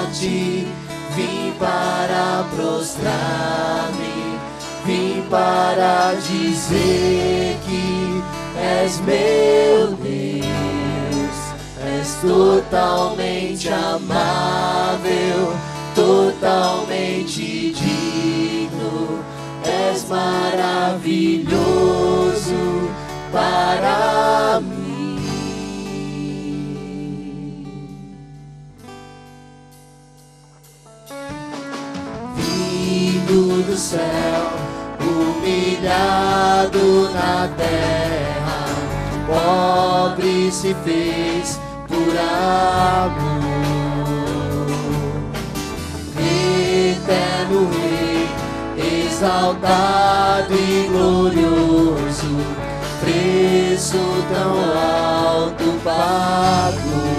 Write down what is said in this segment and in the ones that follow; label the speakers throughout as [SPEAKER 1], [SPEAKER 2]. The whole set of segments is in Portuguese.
[SPEAKER 1] adorar-te, vim para prostrar-me, vim para dizer que és meu Deus, és totalmente amável, totalmente digno, és maravilhoso para mim. Vindo do céu, humilhado na terra, pobre se fez por amor. Eterno Rei, exaltado e glorioso, preço tão alto pagou.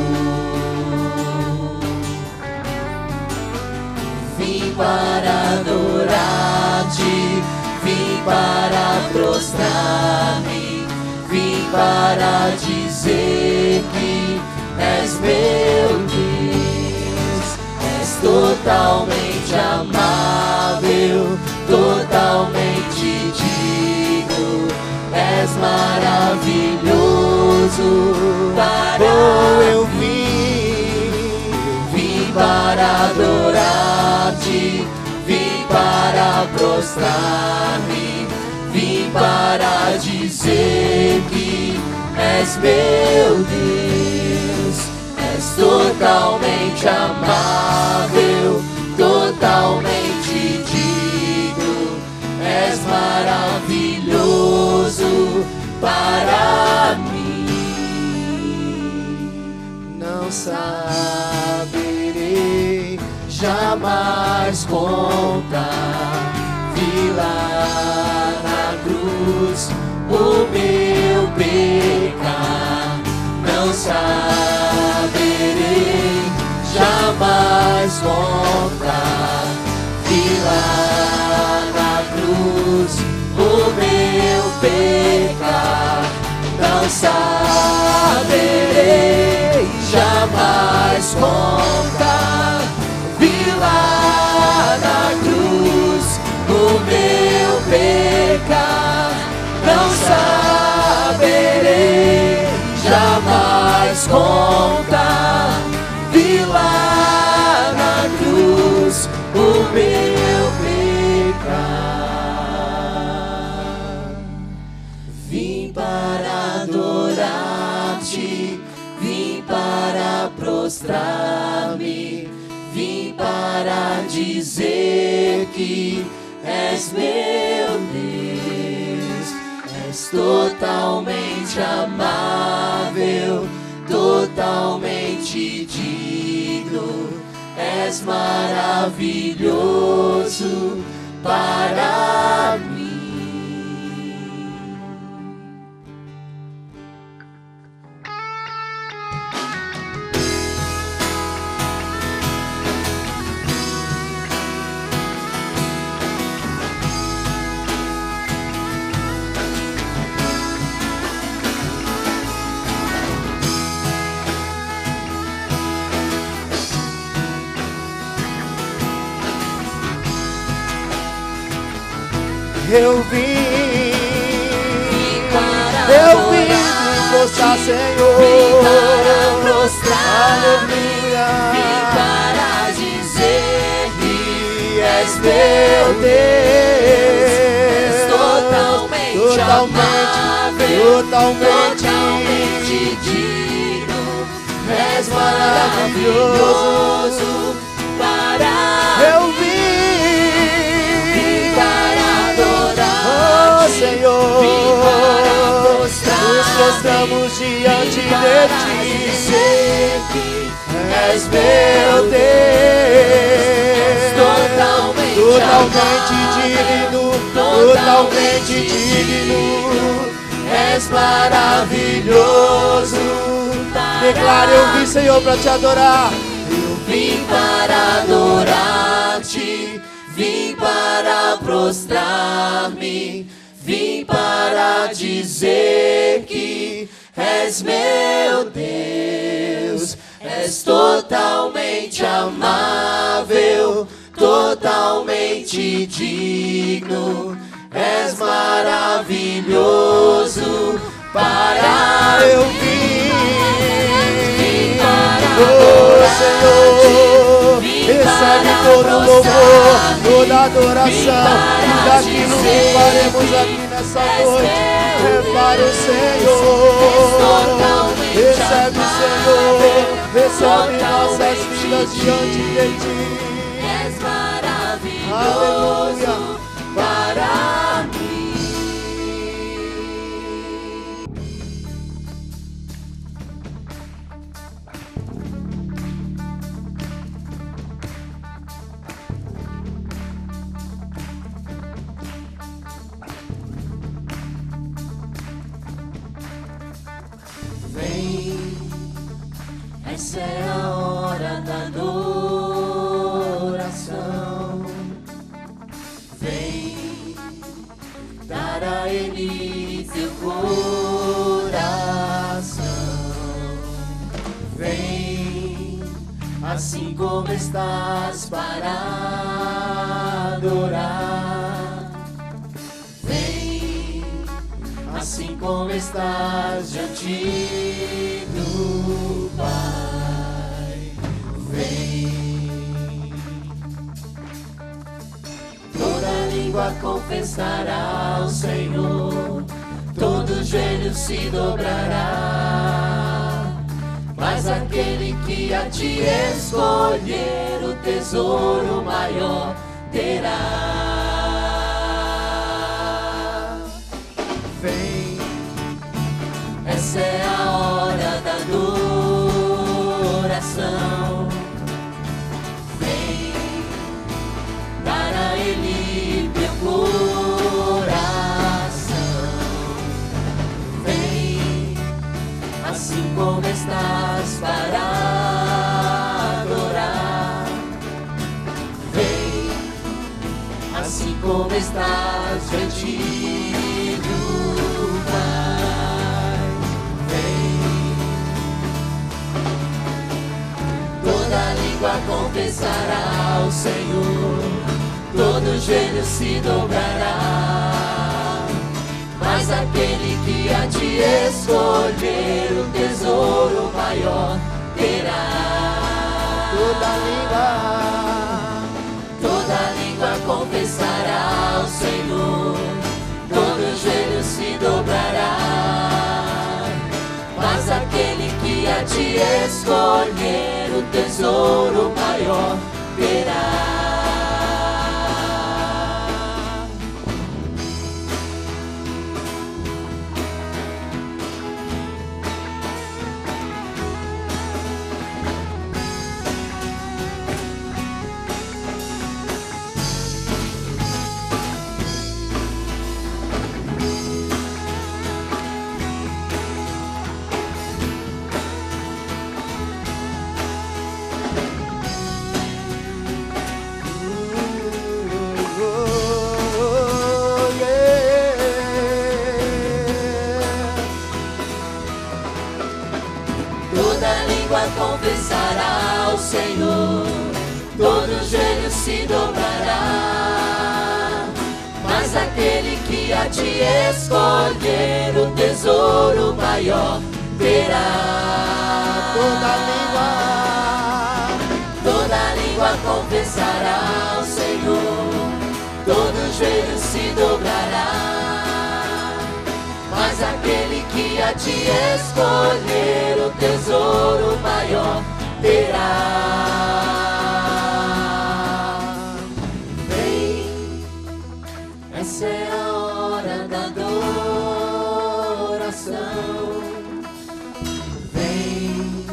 [SPEAKER 1] Vim para adorar-te, vim para prostrar-me, vim para dizer que és meu Deus, és totalmente amável, totalmente digno, és maravilhoso para eu vim para adorar-te, vim para prostrar-me, vim para dizer que és meu Deus, és totalmente amável, totalmente digno, és maravilhoso para mim. Não saberei jamais contar, vi lá na cruz o meu pecar. Não saberei jamais contar, vi lá na cruz o meu pecar. Não saberei jamais contar, vi lá na cruz o meu pecar. Não saberei jamais contar, vi lá na cruz o meu pecar. Vim para adorar-te, vim para prostrar-me, vim para dizer que és meu Deus, és totalmente amável, totalmente digno, és maravilhoso para mim. Eu vim me prostrar, Senhor,
[SPEAKER 2] vim para prostrar-me,
[SPEAKER 1] vim
[SPEAKER 2] para dizer
[SPEAKER 1] que és meu Deus,
[SPEAKER 2] totalmente amável,
[SPEAKER 1] totalmente
[SPEAKER 2] digno,
[SPEAKER 1] és maravilhoso
[SPEAKER 2] para
[SPEAKER 1] eu vim Senhor, nos prostramos diante de ti, és meu Deus, totalmente digno, és maravilhoso. Declare, eu vim, Senhor, para te adorar.
[SPEAKER 2] Eu vim para adorar-te, vim para prostrar-me, vim para dizer que és meu Deus, és totalmente amado. totalmente digno, és maravilhoso para
[SPEAKER 1] eu
[SPEAKER 2] vim
[SPEAKER 1] para
[SPEAKER 2] oh
[SPEAKER 1] Senhor, recebe todo o louvor, toda a adoração, tudo aquilo que faremos aqui nessa noite é para o Senhor. Recebe, Senhor, recebe nossas vidas diante de Ti.
[SPEAKER 2] És maravilhoso para mim. Vem, essa é a hora da adoração. Vem, dar a Ele teu coração. Vem, assim como estás para adorar. Vem, assim como estás diante do Pai. Vem, toda língua confessará ao Senhor, todo joelho se dobrará, mas aquele que a ti escolher o tesouro maior terá. Vem, essa é a hora da adoração. Vem, dar a Ele teu coração. Vem, assim como estás para adorar. Vem, assim como estás diante do Pai. Vem, toda língua confessará ao Senhor, todo joelho se dobrará, mas aquele que a ti escolher o tesouro maior terá. Toda língua confessará ao Senhor, todo joelho se dobrará, mas aquele que a ti escolher o tesouro maior terá. Confessará ao Senhor, todo joelho se dobrará, mas aquele que a ti escolher o tesouro maior terá. Toda língua confessará ao Senhor, todo joelho se dobrará, mas aquele que a ti escolher o tesouro maior terá. Vem, essa é a hora da adoração. Vem,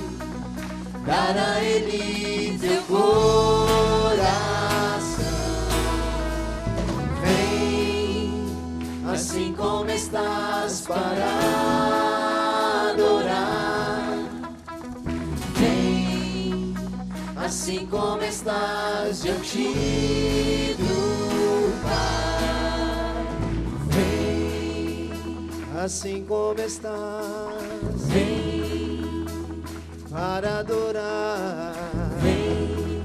[SPEAKER 2] dar a Ele teu coração. Vem, assim como estás para adorar. Vem, assim como estás diante do Pai. Vem,
[SPEAKER 1] Assim como estás,
[SPEAKER 2] vem,
[SPEAKER 1] para adorar.
[SPEAKER 2] vem,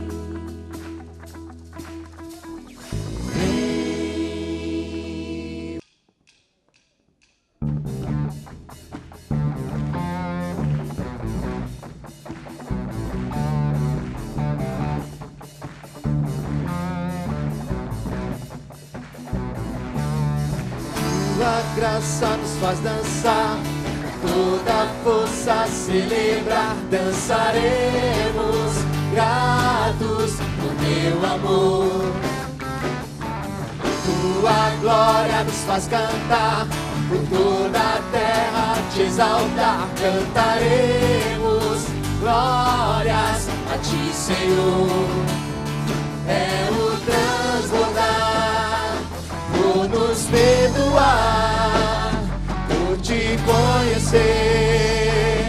[SPEAKER 1] graça nos faz dançar, toda força celebrar, dançaremos gratos por teu amor. Tua glória nos faz cantar, por toda a terra te exaltar, cantaremos glórias a ti, Senhor. É o transbordar, por nos perdoar, por te conhecer.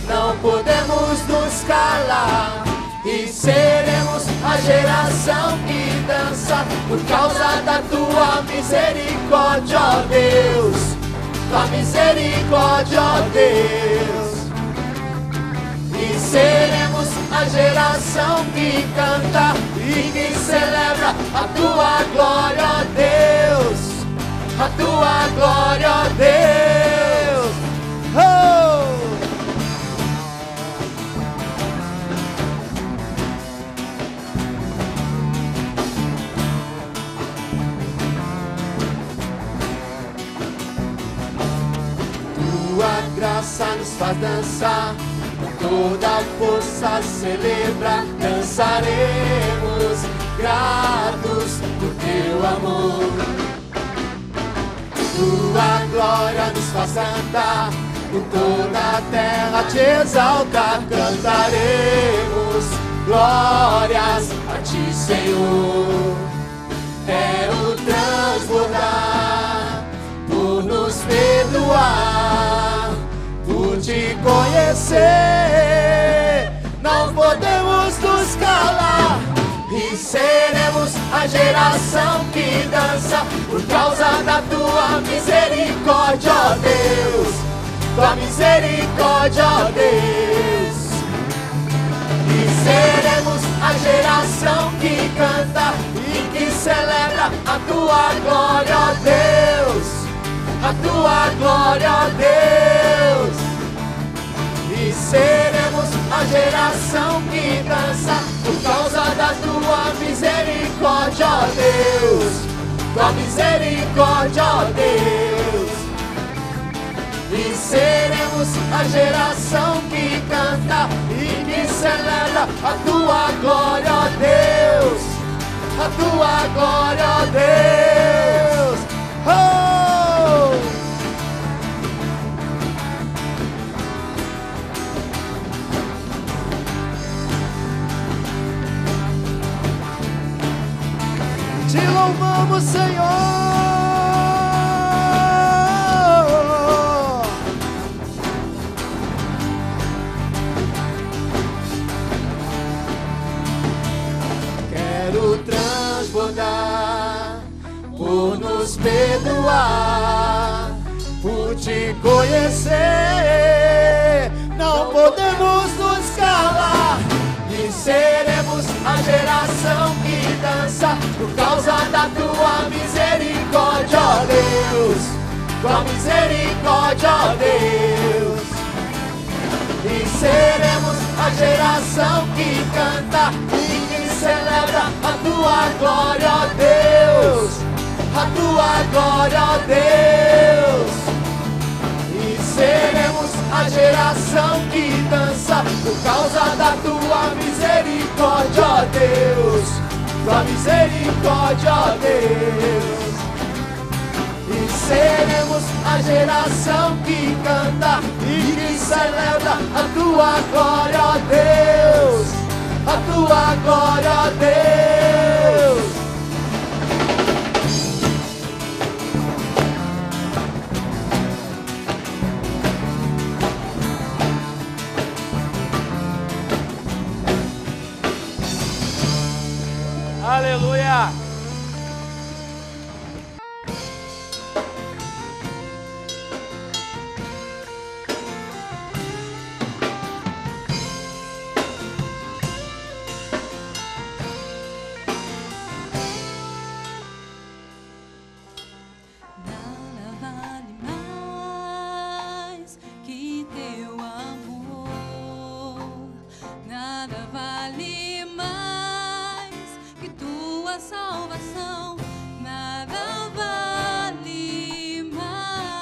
[SPEAKER 1] Não podemos nos calar e seremos a geração que dança por causa da tua misericórdia, ó Deus. Tua misericórdia, ó Deus. E seremos a geração que canta e que celebra a tua glória, ó Deus. A tua glória, ó Deus. Oh! Tua graça nos faz dançar, toda força celebra, dançaremos gratos por teu amor. Tua glória nos faz cantar, por toda a terra te exaltar, cantaremos glórias a ti, Senhor. Quero transbordar, por nos perdoar, por te conhecer. Não podemos nos calar e seremos a geração que dança por causa da tua misericórdia, ó Deus. Tua misericórdia, ó Deus. E seremos a geração que canta e que celebra a tua glória, ó Deus. A tua glória, ó Deus. E seremos a geração que dança por causa da tua misericórdia, ó Deus. Tua misericórdia, ó Deus. E seremos a geração que canta e que celebra a tua glória, ó Deus. A tua glória, ó Deus. Oh! Te louvamos, Senhor. Quero transbordar, por nos perdoar, por te conhecer. Não podemos nos calar e seremos a geração que dança por causa da tua misericórdia, ó Deus. Tua misericórdia, ó Deus. E seremos a geração que canta e que celebra a tua glória, ó Deus. A tua glória, ó Deus. E seremos a geração que dança por causa da tua misericórdia, ó Deus. Tua misericórdia, ó Deus. E seremos a geração que canta e que celebra a tua glória, ó Deus. A tua glória, ó Deus.
[SPEAKER 3] Aleluia!
[SPEAKER 2] Salvação, nada vale mais.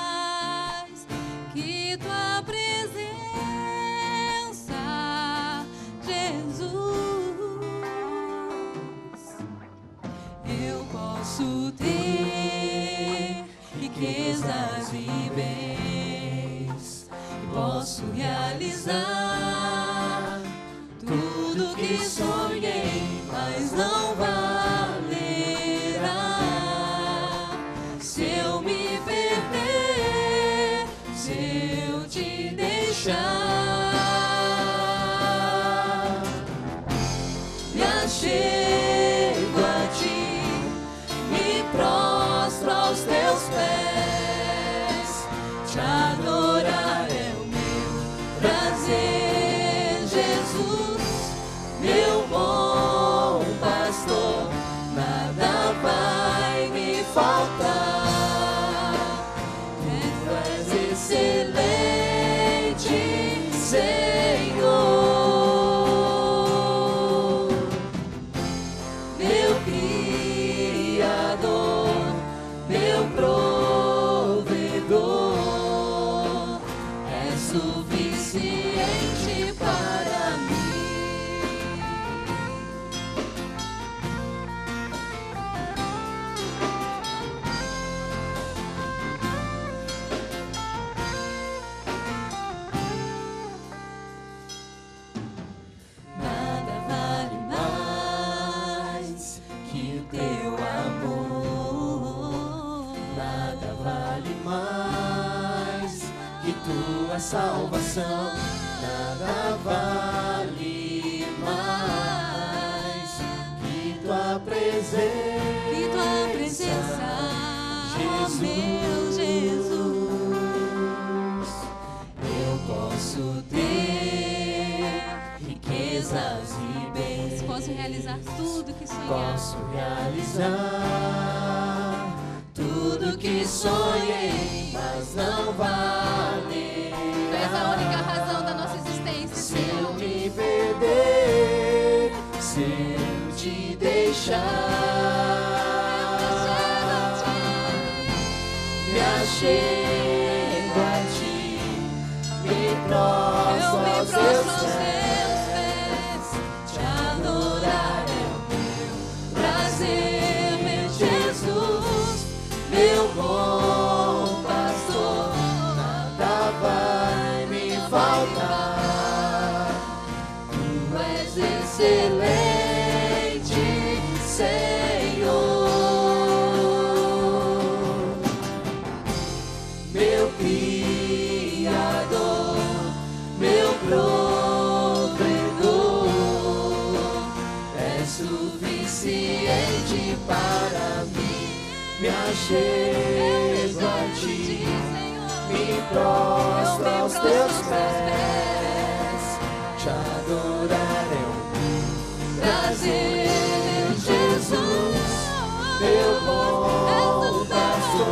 [SPEAKER 2] não valerá se eu me perder, se eu te deixar. Me achego a ti, me prostro aos teus pés, te adorar é o meu prazer, Jesus, meu bom pastor, nada vai me faltar. Tu és excelente, Senhor, meu Criador, meu provedor, é suficiente para mim. Nada vale mais que o teu amor, nada vale mais que tua salvação, nada vale mais que tua presença, meu Jesus. Eu posso ter riquezas e bens,
[SPEAKER 3] Posso realizar tudo que sonhar.
[SPEAKER 2] posso realizar tudo que sonhei, mas não vale.
[SPEAKER 3] Tu és a única razão da nossa existência,
[SPEAKER 2] Se eu
[SPEAKER 3] Senhor.
[SPEAKER 2] me perder, se eu te deixar, me achego a ti, me prostro aos teus pés, te adorar é o meu prazer, meu Jesus, meu bom pastor, nada vai me faltar. Tu és excelente, Senhor, meu Criador, meu provedor, é suficiente para mim. Me achego a ti, me prostro aos teus pés, te adorar é o meu prazer, Jesus, meu bom pastor,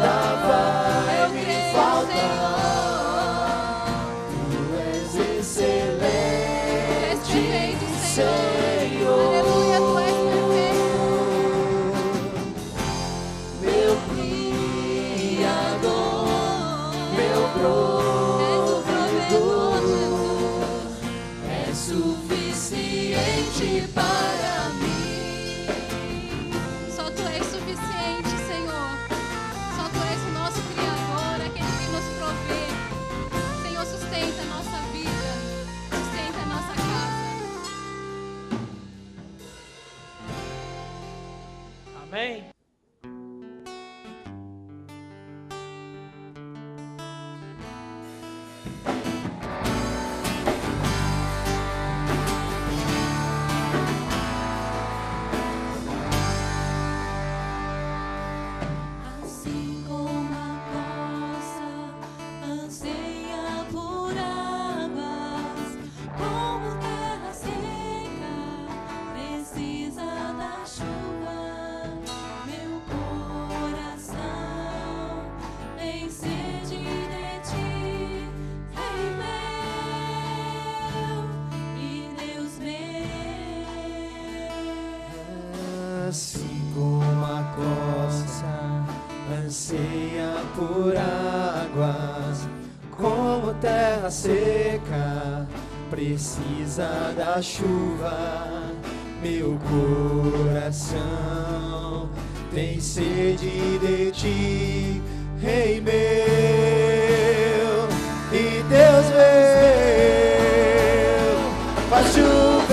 [SPEAKER 2] nada vai me faltar. Tu és excelente, Senhor,
[SPEAKER 3] Aleluia, tu és perfeito.
[SPEAKER 2] meu Criador, meu provedor, é suficiente para mim.
[SPEAKER 3] Só tu és suficiente, Senhor. Só tu és o nosso Criador, aquele que nos provê. Senhor, sustenta a nossa vida, sustenta a nossa casa.
[SPEAKER 1] Amém?
[SPEAKER 2] Assim como a costa anseia por águas, como terra seca precisa da chuva, meu coração tem sede de ti, Rei meu e Deus meu.
[SPEAKER 4] Assim como a costa anseia por águas, como terra seca precisa da chuva, meu coração tem sede de ti, Rei meu e Deus meu. Faz chover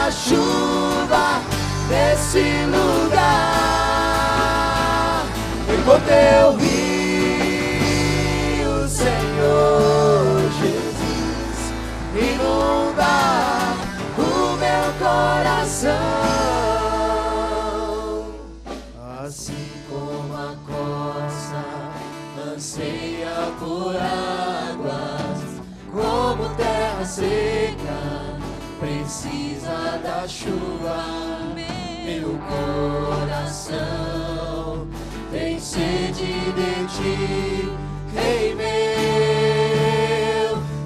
[SPEAKER 2] derrama chuva nesse lugar. Vem com teu rio, Senhor Jesus, inunda o meu coração. Assim como a corça anseia por águas, como terra seca precisa da chuva, meu coração tem sede de ti, Rei meu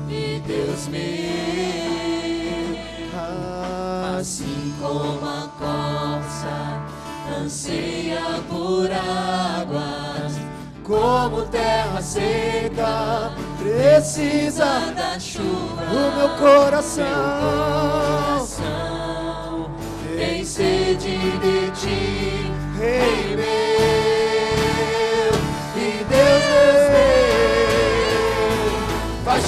[SPEAKER 2] e Deus meu. Assim como a corça anseia por águas, como terra seca precisa da chuva,
[SPEAKER 1] O meu coração
[SPEAKER 2] tem sede de ti, Rei meu e Deus meu. Faz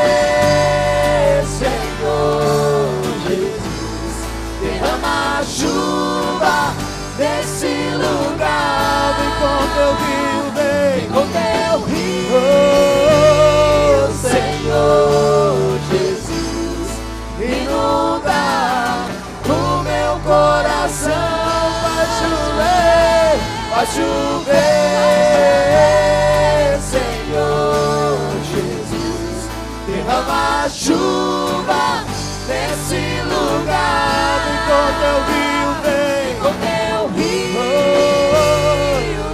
[SPEAKER 2] chover, Senhor Jesus, derrama chuva nesse lugar.
[SPEAKER 1] vem com teu rio, vem
[SPEAKER 2] Com teu rio, Senhor Jesus, inunda o meu coração. Vai chover, Senhor Jesus, derrama chuva nesse lugar.
[SPEAKER 1] Vem com teu rio, vem
[SPEAKER 2] Com teu rio,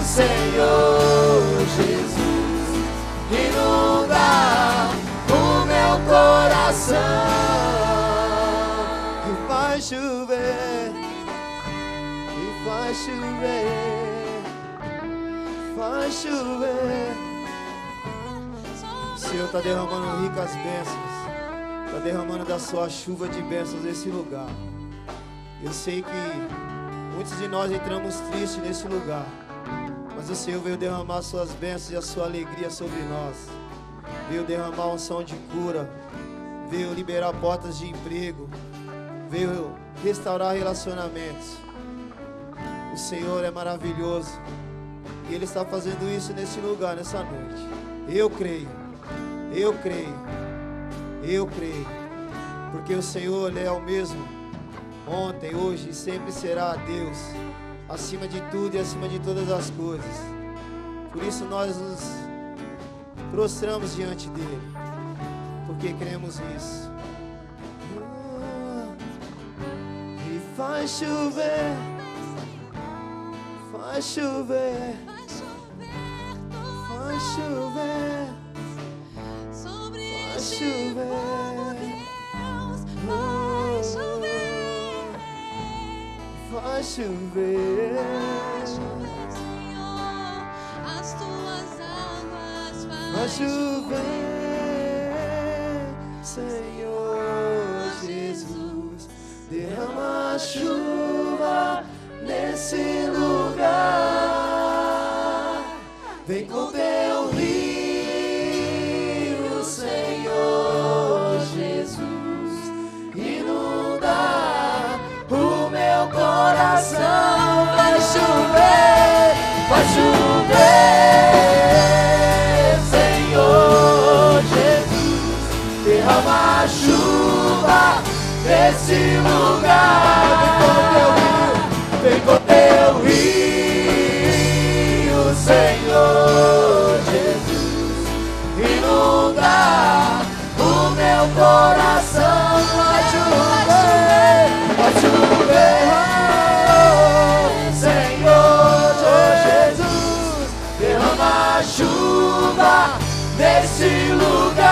[SPEAKER 2] Senhor Jesus, inunda o meu coração.
[SPEAKER 1] e vai chover, e vai chover, vai chover. O Senhor está derramando ricas bênçãos, está derramando da sua chuva de bênçãos nesse lugar. Eu sei que muitos de nós entramos tristes nesse lugar, mas o Senhor veio derramar suas bênçãos e a sua alegria sobre nós. Veio derramar unção de cura, veio liberar portas de emprego, veio restaurar relacionamentos. O Senhor é maravilhoso e Ele está fazendo isso nesse lugar, nessa noite. Eu creio, eu creio, eu creio, porque o Senhor Ele é o mesmo ontem, hoje e sempre será Deus, acima de tudo e acima de todas as coisas. Por isso nós nos prostramos diante dEle, porque cremos nisso. E vai chover, vai chover, vai chover,
[SPEAKER 3] Sobre
[SPEAKER 1] vai
[SPEAKER 3] este
[SPEAKER 1] chover.
[SPEAKER 3] Deus, vai chover.
[SPEAKER 1] Vai chover,
[SPEAKER 3] Vai chover, Senhor, as tuas águas.
[SPEAKER 1] vai chover, Senhor Jesus, derrama chuva nesse lugar. Vem com teu rio, Senhor Jesus, inunda o meu coração. Vai chover, Senhor Jesus, derrama chuva nesse lugar. Vem com teu rio, Senhor Jesus, inunda o meu coração. Vai chover, Senhor Jesus, derrama chuva nesse lugar.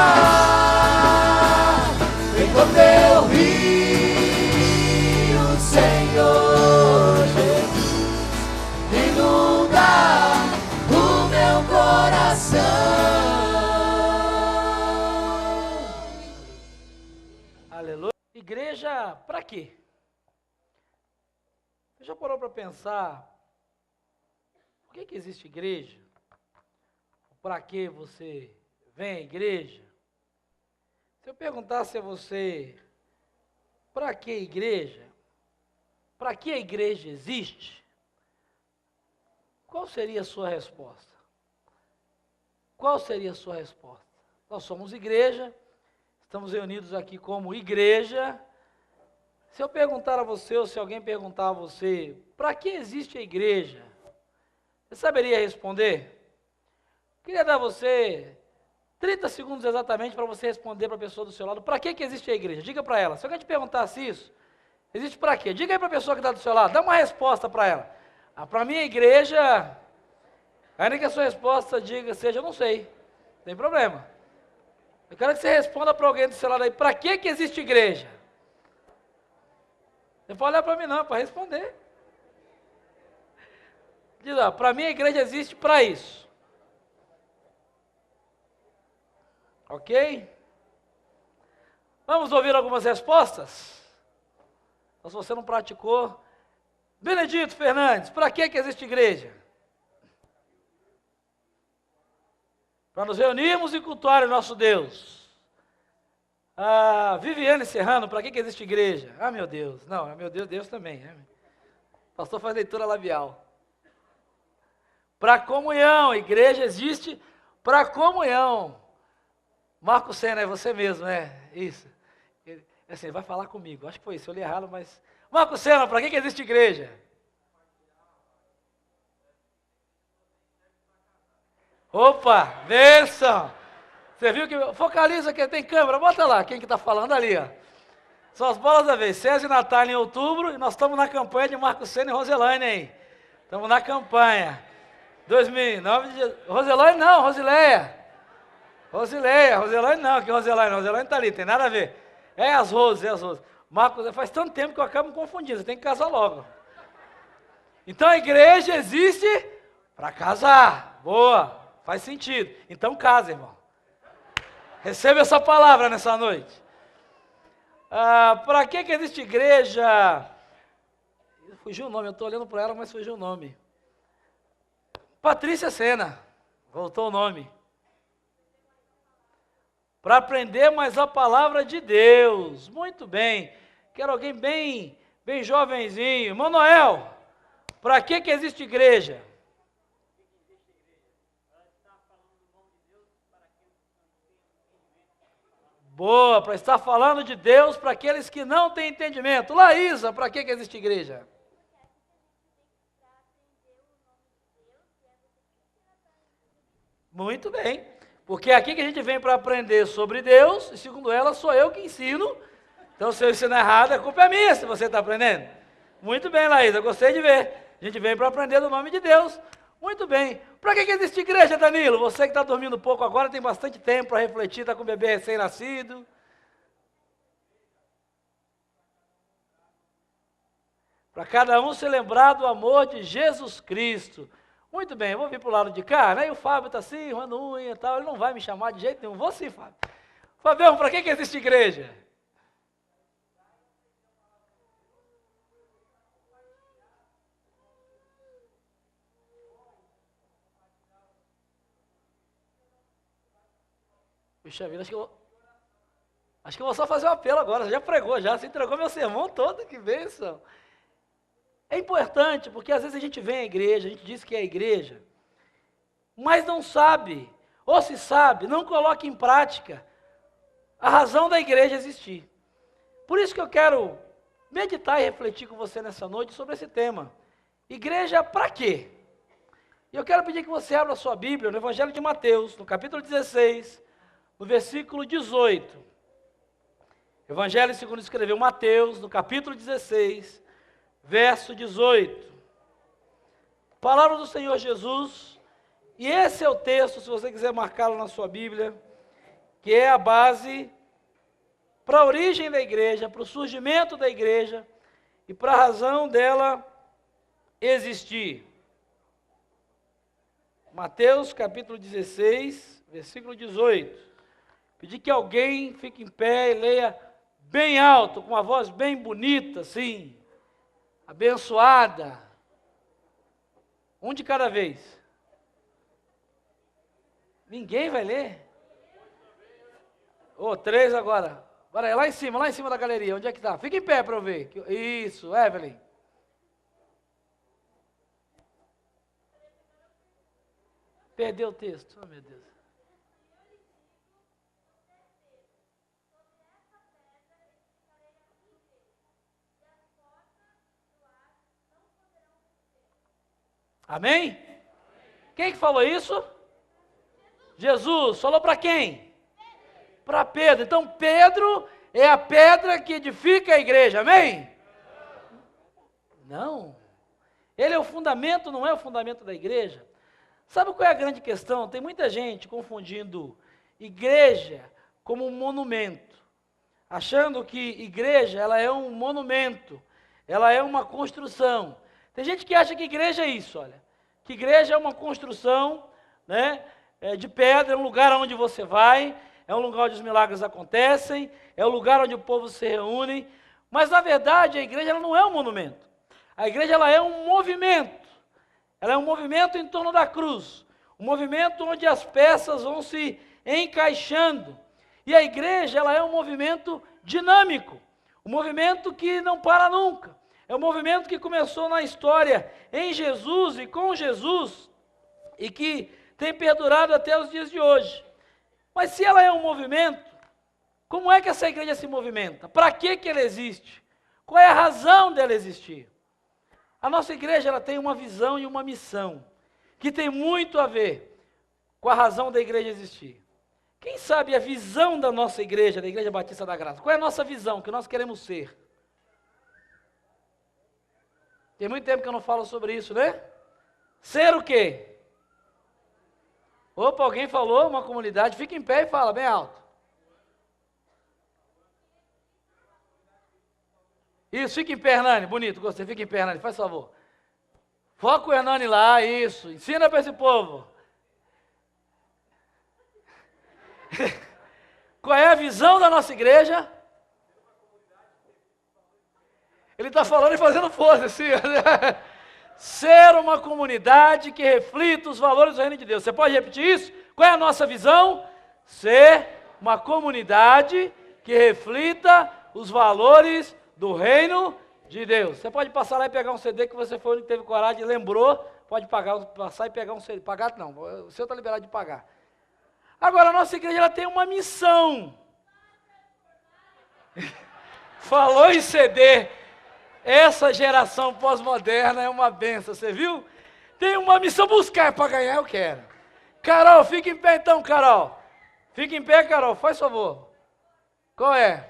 [SPEAKER 1] Vem com teu rio, Senhor Jesus, inunda o meu coração.
[SPEAKER 5] Aleluia. Igreja, para quê? Você já parou para pensar por que existe igreja? Para que você vem à igreja? Se eu perguntasse a você, para que igreja? Para que a igreja existe? Qual seria a sua resposta? Qual seria a sua resposta? Nós somos igreja, estamos reunidos aqui como igreja. Se eu perguntar a você, ou se alguém perguntar a você, para que existe a igreja? Você saberia responder? Queria dar a você 30 segundos exatamente para você responder para a pessoa do seu lado, para que existe a igreja? Diga para ela. Se alguém te perguntasse isso, existe para quê? Diga aí para a pessoa que está do seu lado, dá uma resposta para ela. Para mim a igreja, ainda que a sua resposta seja, eu não sei, não tem problema. Eu quero que você responda para alguém do seu lado aí, para que existe igreja? Não pode olhar para mim não, para responder. Diz lá, para mim a igreja existe para isso. Ok? Vamos ouvir algumas respostas? Então, se você não praticou, Benedito Fernandes, para que existe igreja? Para nos reunirmos e cultuar o nosso Deus. Viviane Serrano, para que existe igreja? Meu Deus, não, meu Deus, Deus também. Né? O pastor faz leitura labial. Para comunhão, igreja existe para comunhão. Marco Sena, é você mesmo, né? Isso. Assim, vai falar comigo. Acho que foi isso, eu li errado, mas... Marco Sena, para que existe igreja? Opa, bênção! Você viu que... Focaliza que tem câmera, bota lá, quem que está falando ali, ó. São as bolas da vez. César e Natália em outubro, e nós estamos na campanha de Marco Sena e Roselaine aí. Estamos na campanha. 2009, Roselaine não, Rosileia, Roselaine não, que Roselaine está ali, tem nada a ver. É as Roses. Marcos, faz tanto tempo que eu acabo me confundindo, você tem que casar logo. Então a igreja existe para casar, boa, faz sentido. Então casa, irmão. Receba essa palavra nessa noite. Para que existe igreja? Fugiu o nome, eu estou olhando para ela, mas fugiu o nome. Patrícia Sena, voltou o nome. Para aprender mais a palavra de Deus. Muito bem. Quero alguém bem jovenzinho. Irmão Noel, para que existe igreja? Boa, para estar falando de Deus para aqueles que não têm entendimento. Laísa, para que existe igreja? Muito bem, porque é aqui que a gente vem para aprender sobre Deus, e segundo ela, sou eu que ensino. Então, se eu ensino errado, a culpa é minha, se você está aprendendo. Muito bem, Laísa, gostei de ver. A gente vem para aprender do nome de Deus. Muito bem. Para que existe igreja, Danilo? Você que está dormindo pouco agora, tem bastante tempo para refletir, está com o bebê recém-nascido. Para cada um se lembrar do amor de Jesus Cristo. Muito bem, eu vou vir para o lado de cá, né? E o Fábio está assim, roendo unha e tal, ele não vai me chamar de jeito nenhum. Vou sim, Fábio. Fabião, para que existe igreja? Puxa vida, acho que eu vou só fazer um apelo agora, você já pregou, já se entregou meu sermão todo, que bênção. É importante, porque às vezes a gente vem à igreja, a gente diz que é a igreja, mas não sabe, ou se sabe, não coloca em prática a razão da igreja existir. Por isso que eu quero meditar e refletir com você nessa noite sobre esse tema. Igreja para quê? E eu quero pedir que você abra a sua Bíblia no Evangelho de Mateus, no capítulo 16, no versículo 18. Evangelho segundo escreveu Mateus, no capítulo 16, verso 18. Palavra do Senhor Jesus, e esse é o texto, se você quiser marcá-lo na sua Bíblia, que é a base para a origem da igreja, para o surgimento da igreja e para a razão dela existir. Mateus capítulo 16, versículo 18. Pedir que alguém fique em pé e leia bem alto, com uma voz bem bonita, assim, abençoada. Um de cada vez. Ninguém vai ler? 3 agora. Bora aí, lá em cima da galeria. Onde é que tá? Fica em pé para eu ver. Isso, Evelyn. Perdeu o texto. Oh, meu Deus. Amém? Quem que falou isso? Jesus. Falou para quem? Para Pedro. Então Pedro é a pedra que edifica a igreja. Amém? Não. Ele é o fundamento, não é o fundamento da igreja. Sabe qual é a grande questão? Tem muita gente confundindo igreja como um monumento, achando que igreja ela é um monumento, ela é uma construção. Tem gente que acha que igreja é isso, olha, que igreja é uma construção, né, de pedra, é um lugar onde você vai, é um lugar onde os milagres acontecem, é um lugar onde o povo se reúne, mas na verdade a igreja ela não é um monumento, a igreja ela é um movimento. Ela é um movimento em torno da cruz, um movimento onde as peças vão se encaixando. E a igreja, ela é um movimento dinâmico, um movimento que não para nunca. É um movimento que começou na história em Jesus e com Jesus, e que tem perdurado até os dias de hoje. Mas se ela é um movimento, como é que essa igreja se movimenta? Para que ela existe? Qual é a razão dela existir? A nossa igreja ela tem uma visão e uma missão, que tem muito a ver com a razão da igreja existir. Quem sabe a visão da nossa igreja, da Igreja Batista da Graça? Qual é a nossa visão, o que nós queremos ser? Tem muito tempo que eu não falo sobre isso, né? Ser o quê? Opa, alguém falou, uma comunidade, fica em pé e fala bem alto. Isso, fica em pé, Hernani, bonito, gostei, fica em pé, Hernani, faz favor. Foca o Hernani lá, isso, ensina para esse povo. Qual é a visão da nossa igreja? Ele está falando e fazendo força, assim. Ser uma comunidade que reflita os valores do reino de Deus. Você pode repetir isso? Qual é a nossa visão? Ser uma comunidade que reflita os valores do reino de Deus. Você pode passar lá e pegar um CD que você foi onde teve coragem e lembrou, pode passar e pegar um CD. Pagar não, o seu está liberado de pagar. Agora, a nossa igreja ela tem uma missão. Falou em CD. Essa geração pós-moderna é uma benção, você viu? Tem uma missão, buscar para ganhar, eu quero. Carol, fica em pé então, Carol. Fica em pé, Carol, faz favor. Qual é?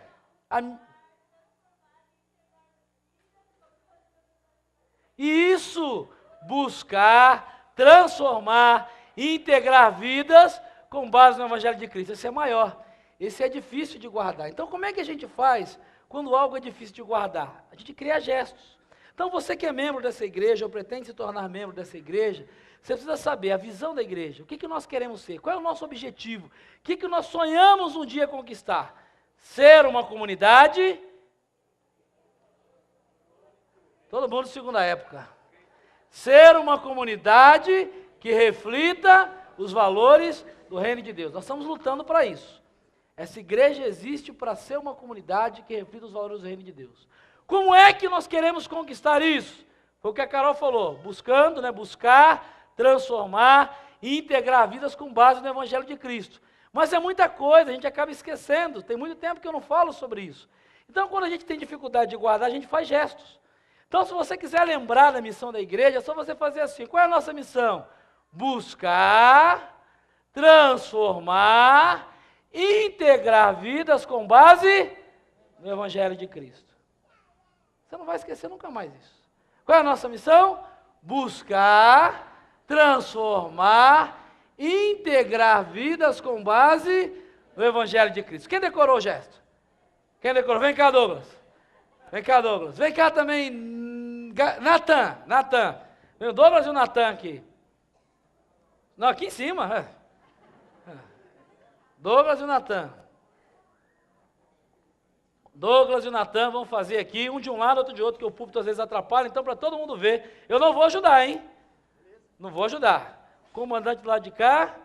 [SPEAKER 5] Isso, buscar, transformar, integrar vidas com base no Evangelho de Cristo. Esse é maior, esse é difícil de guardar. Então como é que a gente faz quando algo é difícil de guardar? A gente cria gestos. Então você que é membro dessa igreja, ou pretende se tornar membro dessa igreja, você precisa saber a visão da igreja, o que nós queremos ser, qual é o nosso objetivo, o que nós sonhamos um dia conquistar. Ser uma comunidade... Todo mundo segunda época. Ser uma comunidade que reflita os valores do reino de Deus. Nós estamos lutando para isso. Essa igreja existe para ser uma comunidade que reflita os valores do reino de Deus. Como é que nós queremos conquistar isso? Foi o que a Carol falou, buscando, buscar, transformar e integrar vidas com base no Evangelho de Cristo. Mas é muita coisa, a gente acaba esquecendo, tem muito tempo que eu não falo sobre isso. Então, quando a gente tem dificuldade de guardar, a gente faz gestos. Então, se você quiser lembrar da missão da igreja, é só você fazer assim. Qual é a nossa missão? Buscar, transformar, integrar vidas com base no Evangelho de Cristo. Você não vai esquecer nunca mais isso. Qual é a nossa missão? Buscar, transformar, integrar vidas com base no Evangelho de Cristo. Quem decorou o gesto? Quem decorou? Vem cá, Douglas. Vem cá, Douglas. Vem cá também, Natan. Vem o Douglas e o Natan aqui. Não, aqui em cima. Douglas e o Natan. Douglas e o Natan vão fazer aqui, um de um lado, outro de outro, que o púlpito às vezes atrapalha, então para todo mundo ver. Eu não vou ajudar, hein? Não vou ajudar. Comandante do lado de cá,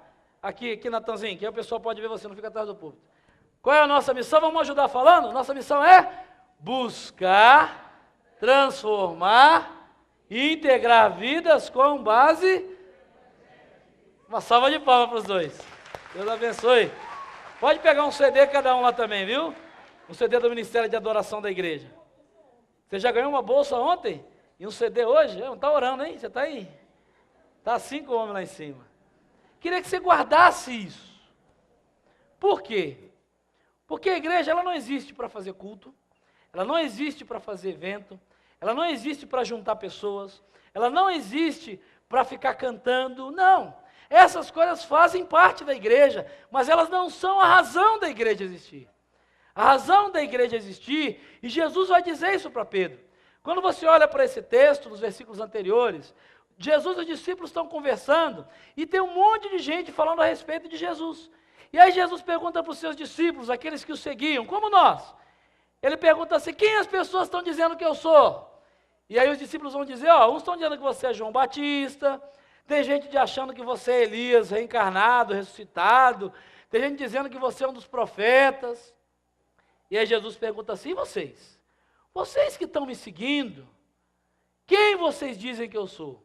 [SPEAKER 5] aqui Natanzinho, que aí o pessoal pode ver você, não fica atrás do púlpito. Qual é a nossa missão? Vamos ajudar falando? Nossa missão é buscar, transformar e integrar vidas com base... Uma salva de palmas para os dois. Deus abençoe. Pode pegar um CD cada um lá também, viu? Um CD do Ministério de Adoração da Igreja. Você já ganhou uma bolsa ontem? E um CD hoje? Não está orando, hein? Você está aí? Está 5 homens lá em cima. Queria que você guardasse isso. Por quê? Porque a igreja ela não existe para fazer culto, ela não existe para fazer evento, ela não existe para juntar pessoas, ela não existe para ficar cantando, não. Essas coisas fazem parte da igreja, mas elas não são a razão da igreja existir. A razão da igreja existir, e Jesus vai dizer isso para Pedro. Quando você olha para esse texto, nos versículos anteriores, Jesus e os discípulos estão conversando, e tem um monte de gente falando a respeito de Jesus. E aí Jesus pergunta para os seus discípulos, aqueles que o seguiam, como nós. Ele pergunta assim, quem as pessoas estão dizendo que eu sou? E aí os discípulos vão dizer, uns estão dizendo que você é João Batista, tem gente achando que você é Elias reencarnado, ressuscitado, tem gente dizendo que você é um dos profetas. E aí Jesus pergunta assim, e vocês? Vocês que estão me seguindo, quem vocês dizem que eu sou?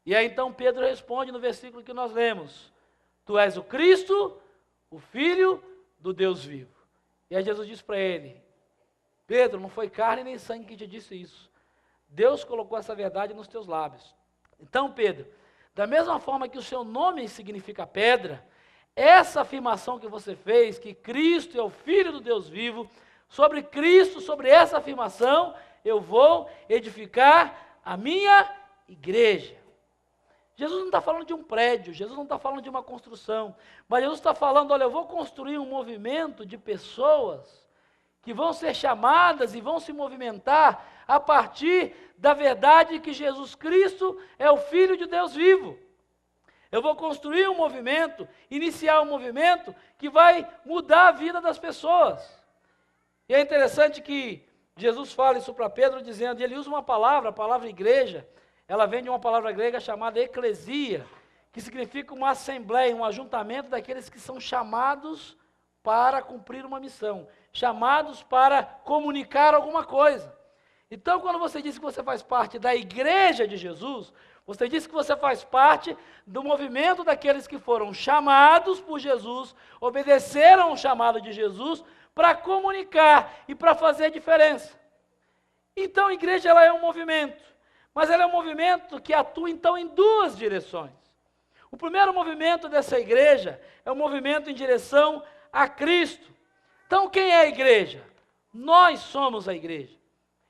[SPEAKER 5] E aí então Pedro responde no versículo que nós lemos, tu és o Cristo, o Filho do Deus vivo. E aí Jesus diz para ele, Pedro, não foi carne nem sangue que te disse isso. Deus colocou essa verdade nos teus lábios. Então, Pedro, da mesma forma que o seu nome significa pedra, essa afirmação que você fez, que Cristo é o Filho do Deus vivo, sobre Cristo, sobre essa afirmação, eu vou edificar a minha igreja. Jesus não está falando de um prédio, Jesus não está falando de uma construção, mas Jesus está falando, olha, eu vou construir um movimento de pessoas que vão ser chamadas e vão se movimentar a partir da verdade que Jesus Cristo é o Filho de Deus vivo. Eu vou construir um movimento, iniciar um movimento que vai mudar a vida das pessoas. E é interessante que Jesus fala isso para Pedro dizendo, ele usa uma palavra, a palavra igreja, ela vem de uma palavra grega chamada eclesia, que significa uma assembleia, um ajuntamento daqueles que são chamados para cumprir uma missão, chamados para comunicar alguma coisa. Então, quando você diz que você faz parte da igreja de Jesus, você diz que você faz parte do movimento daqueles que foram chamados por Jesus, obedeceram ao chamado de Jesus para comunicar e para fazer a diferença. Então, a igreja ela é um movimento, mas ela é um movimento que atua então em duas direções. O primeiro movimento dessa igreja é um movimento em direção a Cristo. Então, quem é a igreja? Nós somos a igreja.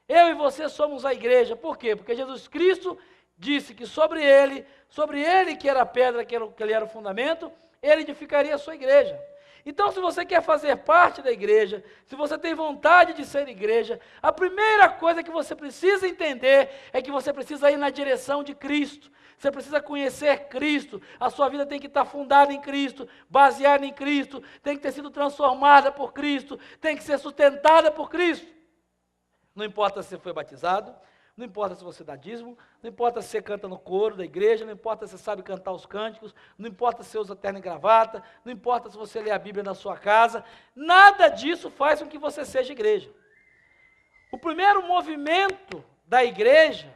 [SPEAKER 5] Eu e você somos a igreja. Por quê? Porque Jesus Cristo disse que sobre ele que era a pedra, que ele era o fundamento, ele edificaria a sua igreja. Então, se você quer fazer parte da igreja, se você tem vontade de ser igreja, a primeira coisa que você precisa entender é que você precisa ir na direção de Cristo. Você precisa conhecer Cristo, a sua vida tem que estar fundada em Cristo, baseada em Cristo, tem que ter sido transformada por Cristo, tem que ser sustentada por Cristo. Não importa se você foi batizado, não importa se você dá dízimo, não importa se você canta no coro da igreja, não importa se você sabe cantar os cânticos, não importa se você usa terno e gravata, não importa se você lê a Bíblia na sua casa, nada disso faz com que você seja igreja. O primeiro movimento da igreja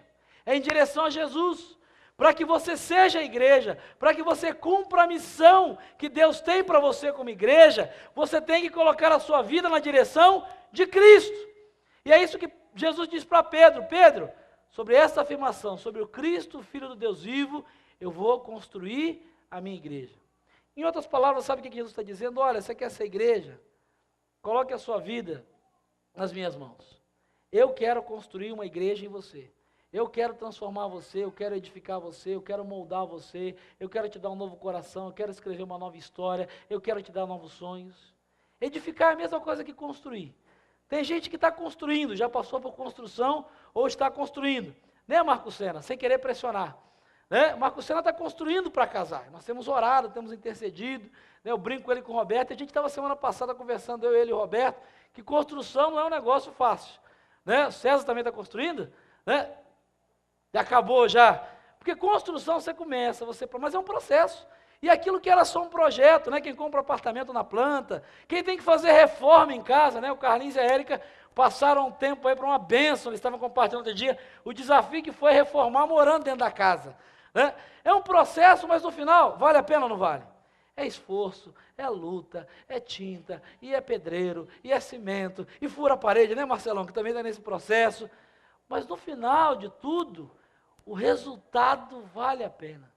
[SPEAKER 5] é em direção a Jesus. Para que você seja a igreja, para que você cumpra a missão que Deus tem para você como igreja, você tem que colocar a sua vida na direção de Cristo. E é isso que Jesus diz para Pedro, Pedro, sobre essa afirmação, sobre o Cristo, Filho do Deus vivo, eu vou construir a minha igreja. Em outras palavras, sabe o que Jesus está dizendo? Olha, você quer ser igreja? Coloque a sua vida nas minhas mãos. Eu quero construir uma igreja em você. Eu quero transformar você, eu quero edificar você, eu quero moldar você, eu quero te dar um novo coração, eu quero escrever uma nova história, eu quero te dar novos sonhos. Edificar é a mesma coisa que construir. Tem gente que está construindo, já passou por construção ou está construindo. Né, Marco Sena? Sem querer pressionar. Né? Marco Sena está construindo para casar. Nós temos orado, temos intercedido. Né? Eu brinco com ele e com o Roberto. A gente estava semana passada conversando, eu, ele e o Roberto, que construção não é um negócio fácil. Né? O César também está construindo. Né? Já acabou já. Porque construção você começa, mas é um processo. E aquilo que era só um projeto, né? Quem compra apartamento na planta, quem tem que fazer reforma em casa, né? O Carlinhos e a Érica passaram um tempo aí para uma bênção, eles estavam compartilhando outro dia, o desafio que foi reformar morando dentro da casa. Né? É um processo, mas no final, vale a pena ou não vale? É esforço, é luta, é tinta, e é pedreiro, e é cimento, e fura a parede, né, Marcelão, que também está nesse processo. Mas no final de tudo, o resultado vale a pena.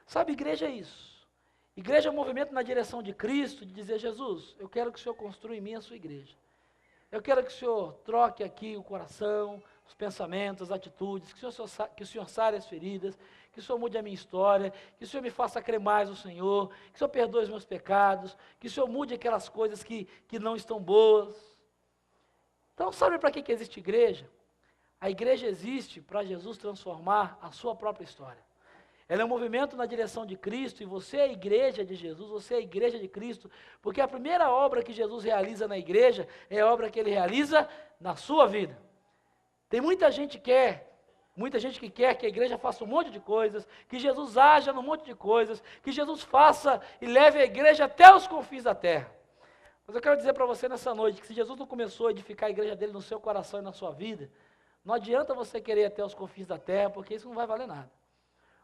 [SPEAKER 5] Sabe, igreja é isso. Igreja é um movimento na direção de Cristo, de dizer, Jesus, eu quero que o Senhor construa em mim a sua igreja. Eu quero que o Senhor troque aqui o coração, os pensamentos, as atitudes, que o Senhor sare as feridas, que o Senhor mude a minha história, que o Senhor me faça crer mais no Senhor, que o Senhor perdoe os meus pecados, que o Senhor mude aquelas coisas que não estão boas. Então, sabe para que existe igreja? A igreja existe para Jesus transformar a sua própria história. Ela é um movimento na direção de Cristo, e você é a igreja de Jesus, você é a igreja de Cristo, porque a primeira obra que Jesus realiza na igreja é a obra que Ele realiza na sua vida. Tem muita gente que quer que a igreja faça um monte de coisas, que Jesus haja num monte de coisas, que Jesus faça e leve a igreja até os confins da terra. Mas eu quero dizer para você nessa noite, que se Jesus não começou a edificar a igreja dele no seu coração e na sua vida, não adianta você querer ir até os confins da terra, porque isso não vai valer nada.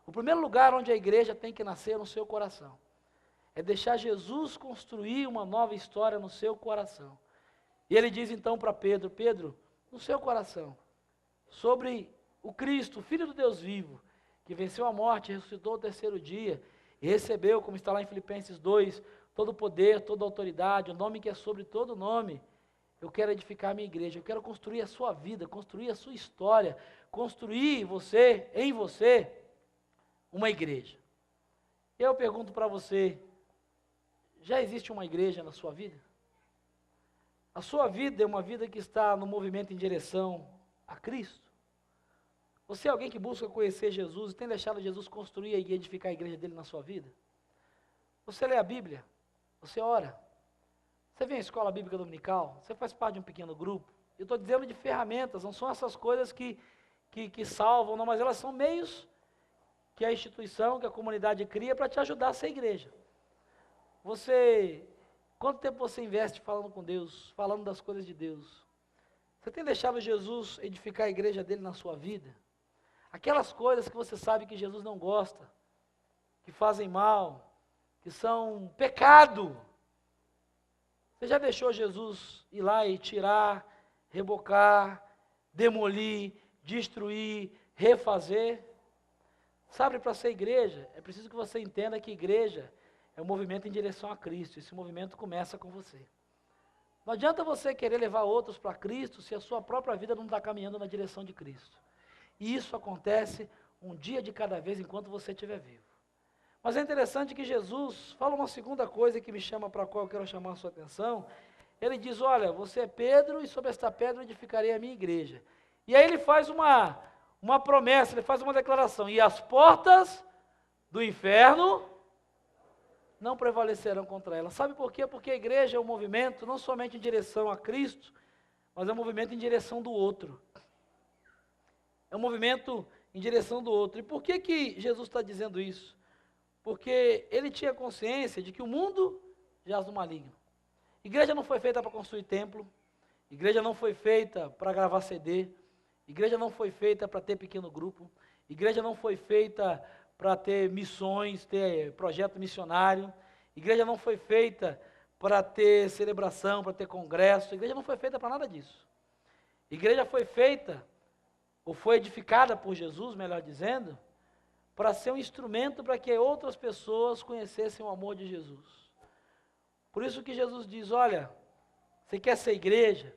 [SPEAKER 5] O primeiro lugar onde a igreja tem que nascer é no seu coração. É deixar Jesus construir uma nova história no seu coração. E ele diz então para Pedro, Pedro, no seu coração, sobre o Cristo, o Filho do Deus vivo, que venceu a morte, ressuscitou ao terceiro dia, e recebeu, como está lá em Filipenses 2, todo o poder, toda a autoridade, o nome que é sobre todo nome. Eu quero edificar a minha igreja, eu quero construir a sua vida, construir a sua história, construir em você, uma igreja. Eu pergunto para você, já existe uma igreja na sua vida? A sua vida é uma vida que está no movimento em direção a Cristo? Você é alguém que busca conhecer Jesus e tem deixado Jesus construir e edificar a igreja dele na sua vida? Você lê a Bíblia? Você ora? Você vem à escola bíblica dominical? Você faz parte de um pequeno grupo? Eu estou dizendo de ferramentas, não são essas coisas que salvam, não, mas elas são meios que a instituição, que a comunidade cria para te ajudar a ser igreja. Quanto tempo você investe falando com Deus, falando das coisas de Deus? Você tem deixado Jesus edificar a igreja dele na sua vida? Aquelas coisas que você sabe que Jesus não gosta, que fazem mal, que são pecado. Você já deixou Jesus ir lá e tirar, rebocar, demolir, destruir, refazer? Sabe, para ser igreja, é preciso que você entenda que igreja é um movimento em direção a Cristo. Esse movimento começa com você. Não adianta você querer levar outros para Cristo se a sua própria vida não está caminhando na direção de Cristo. E isso acontece um dia de cada vez enquanto você estiver vivo. Mas é interessante que Jesus fala uma segunda coisa que me chama, para a qual eu quero chamar a sua atenção. Ele diz, olha, você é Pedro e sobre esta pedra edificarei a minha igreja. E aí ele faz uma promessa, ele faz uma declaração, e as portas do inferno não prevalecerão contra ela. Sabe por quê? Porque a igreja é um movimento não somente em direção a Cristo, mas é um movimento em direção do outro. É um movimento em direção do outro. E por que Jesus está dizendo isso? Porque ele tinha consciência de que o mundo jaz no maligno. Igreja não foi feita para construir templo, igreja não foi feita para gravar CD, igreja não foi feita para ter pequeno grupo, igreja não foi feita para ter missões, ter projeto missionário, igreja não foi feita para ter celebração, para ter congresso, igreja não foi feita para nada disso. Igreja foi feita, ou foi edificada por Jesus, melhor dizendo, para ser um instrumento para que outras pessoas conhecessem o amor de Jesus. Por isso que Jesus diz, olha, você quer ser igreja,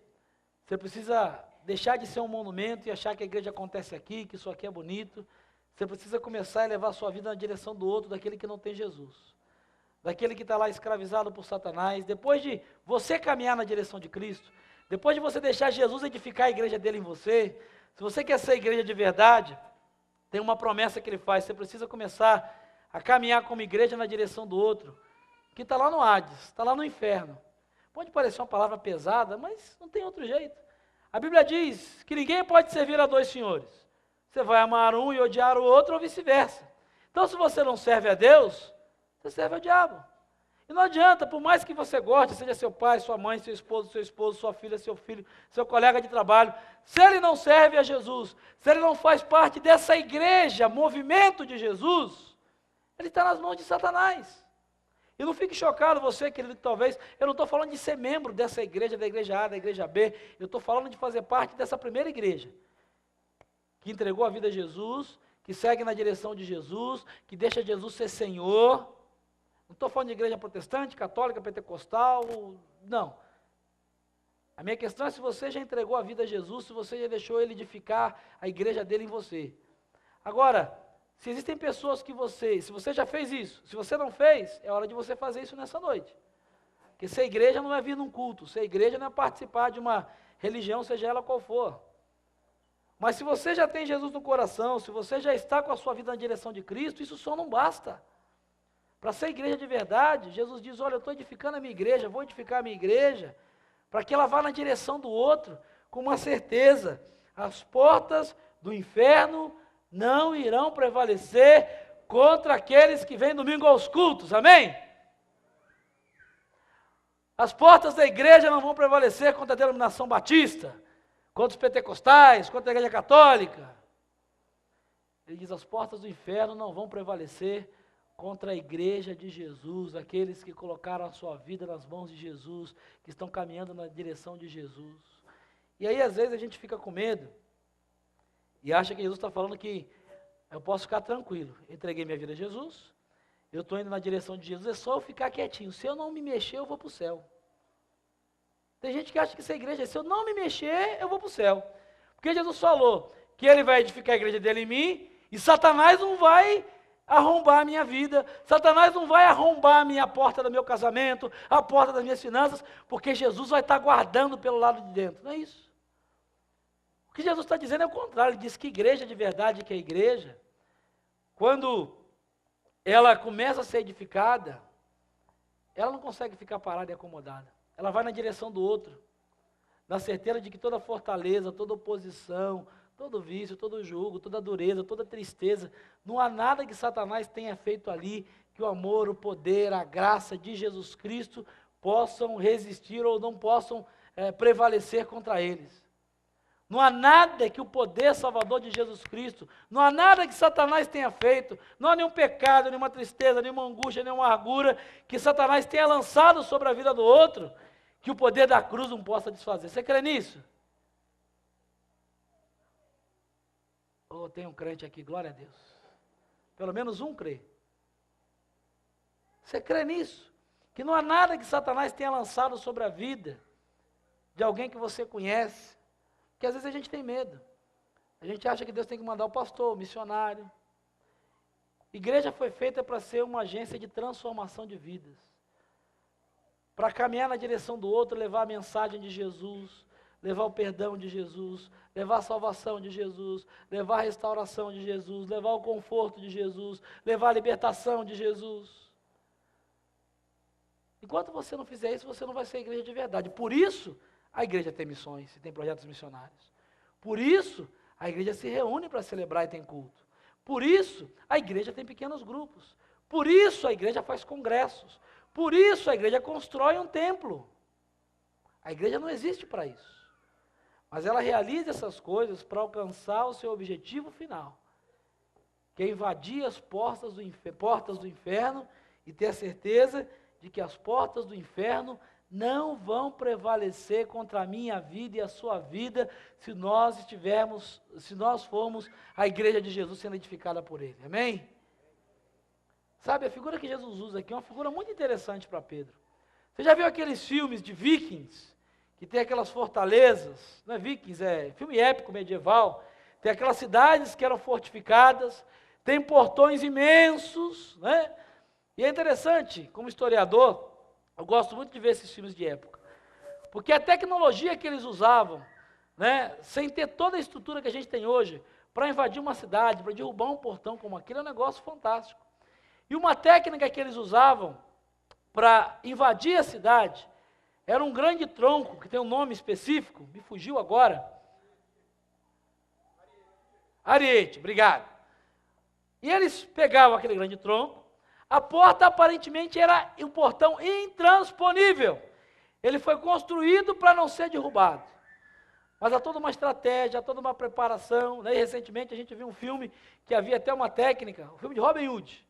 [SPEAKER 5] você precisa deixar de ser um monumento e achar que a igreja acontece aqui, que isso aqui é bonito. Você precisa começar a levar a sua vida na direção do outro, daquele que não tem Jesus. Daquele que está lá escravizado por Satanás. Depois de você caminhar na direção de Cristo, depois de você deixar Jesus edificar a igreja dele em você, se você quer ser igreja de verdade, tem uma promessa que ele faz, você precisa começar a caminhar como igreja na direção do outro, que está lá no Hades, está lá no inferno. Pode parecer uma palavra pesada, mas não tem outro jeito. A Bíblia diz que ninguém pode servir a dois senhores. Você vai amar um e odiar o outro ou vice-versa. Então, se você não serve a Deus, Você serve ao diabo. E não adianta, por mais que você goste, seja seu pai, sua mãe, seu esposo, sua filha, seu filho, seu colega de trabalho, se ele não serve a Jesus, se ele não faz parte dessa igreja, movimento de Jesus, ele está nas mãos de Satanás. E não fique chocado você, querido, que talvez, eu não estou falando de ser membro dessa igreja, da igreja A, da igreja B, eu estou falando de fazer parte dessa primeira igreja, que entregou a vida a Jesus, que segue na direção de Jesus, que deixa Jesus ser Senhor. Não estou falando de igreja protestante, católica, pentecostal, não. A minha questão é se você já entregou a vida a Jesus, se você já deixou Ele edificar a igreja dele em você. Agora, se existem pessoas que se você já fez isso, se você não fez, é hora de você fazer isso nessa noite. Porque ser igreja não é vir num culto, ser igreja não é participar de uma religião, seja ela qual for. Mas se você já tem Jesus no coração, se você já está com a sua vida na direção de Cristo, isso só não basta. Para ser igreja de verdade, Jesus diz, olha, eu estou edificando a minha igreja, vou edificar a minha igreja, para que ela vá na direção do outro, com uma certeza, as portas do inferno não irão prevalecer contra aqueles que vêm domingo aos cultos, amém? As portas da igreja não vão prevalecer contra a denominação batista, contra os pentecostais, contra a igreja católica. Ele diz, as portas do inferno não vão prevalecer contra a igreja de Jesus, aqueles que colocaram a sua vida nas mãos de Jesus, que estão caminhando na direção de Jesus. E aí, às vezes, a gente fica com medo e acha que Jesus está falando que eu posso ficar tranquilo. Entreguei minha vida a Jesus, eu estou indo na direção de Jesus, é só eu ficar quietinho. Se eu não me mexer, eu vou para o céu. Tem gente que acha que essa igreja, se eu não me mexer, eu vou para o céu. Porque Jesus falou que Ele vai edificar a igreja dele em mim, e Satanás não vai arrombar a minha vida, Satanás não vai arrombar a minha porta do meu casamento, a porta das minhas finanças, porque Jesus vai estar guardando pelo lado de dentro. Não é isso. O que Jesus está dizendo é o contrário. Ele diz que igreja de verdade, que é igreja, quando ela começa a ser edificada, ela não consegue ficar parada e acomodada. Ela vai na direção do outro, na certeza de que toda fortaleza, toda oposição, todo vício, todo jugo, toda dureza, toda tristeza, não há nada que Satanás tenha feito ali que o amor, o poder, a graça de Jesus Cristo possam resistir ou não possam prevalecer contra eles. Não há nada que o poder salvador de Jesus Cristo, não há nada que Satanás tenha feito, não há nenhum pecado, nenhuma tristeza, nenhuma angústia, nenhuma amargura que Satanás tenha lançado sobre a vida do outro, que o poder da cruz não possa desfazer. Você crê nisso? Oh, tem um crente aqui, glória a Deus. Pelo menos um crê. Você crê nisso? Que não há nada que Satanás tenha lançado sobre a vida de alguém que você conhece, que às vezes a gente tem medo. A gente acha que Deus tem que mandar o pastor, o missionário. Igreja foi feita para ser uma agência de transformação de vidas. Para caminhar na direção do outro, levar a mensagem de Jesus, levar o perdão de Jesus, levar a salvação de Jesus, levar a restauração de Jesus, levar o conforto de Jesus, levar a libertação de Jesus. Enquanto você não fizer isso, você não vai ser igreja de verdade. Por isso, a igreja tem missões e tem projetos missionários. Por isso, a igreja se reúne para celebrar e tem culto. Por isso, a igreja tem pequenos grupos. Por isso, a igreja faz congressos. Por isso, a igreja constrói um templo. A igreja não existe para isso. Mas ela realiza essas coisas para alcançar o seu objetivo final, que é invadir as portas do inferno e ter a certeza de que as portas do inferno não vão prevalecer contra a minha vida e a sua vida se nós formos a igreja de Jesus sendo edificada por Ele. Amém? Sabe, a figura que Jesus usa aqui é uma figura muito interessante para Pedro. Você já viu aqueles filmes de vikings? Que tem aquelas fortalezas, não é vikings, é filme épico medieval, tem aquelas cidades que eram fortificadas, tem portões imensos, né? E é interessante, como historiador, eu gosto muito de ver esses filmes de época, porque a tecnologia que eles usavam, né, sem ter toda a estrutura que a gente tem hoje, para invadir uma cidade, para derrubar um portão como aquele, é um negócio fantástico. E uma técnica que eles usavam para invadir a cidade, era um grande tronco, que tem um nome específico, me fugiu agora. Ariete, obrigado. E eles pegavam aquele grande tronco, A porta aparentemente era um portão intransponível. Ele foi construído para não ser derrubado. Mas há toda uma estratégia, há toda uma preparação. Né? E recentemente a gente viu um filme que havia até uma técnica, o filme de Robin Hood.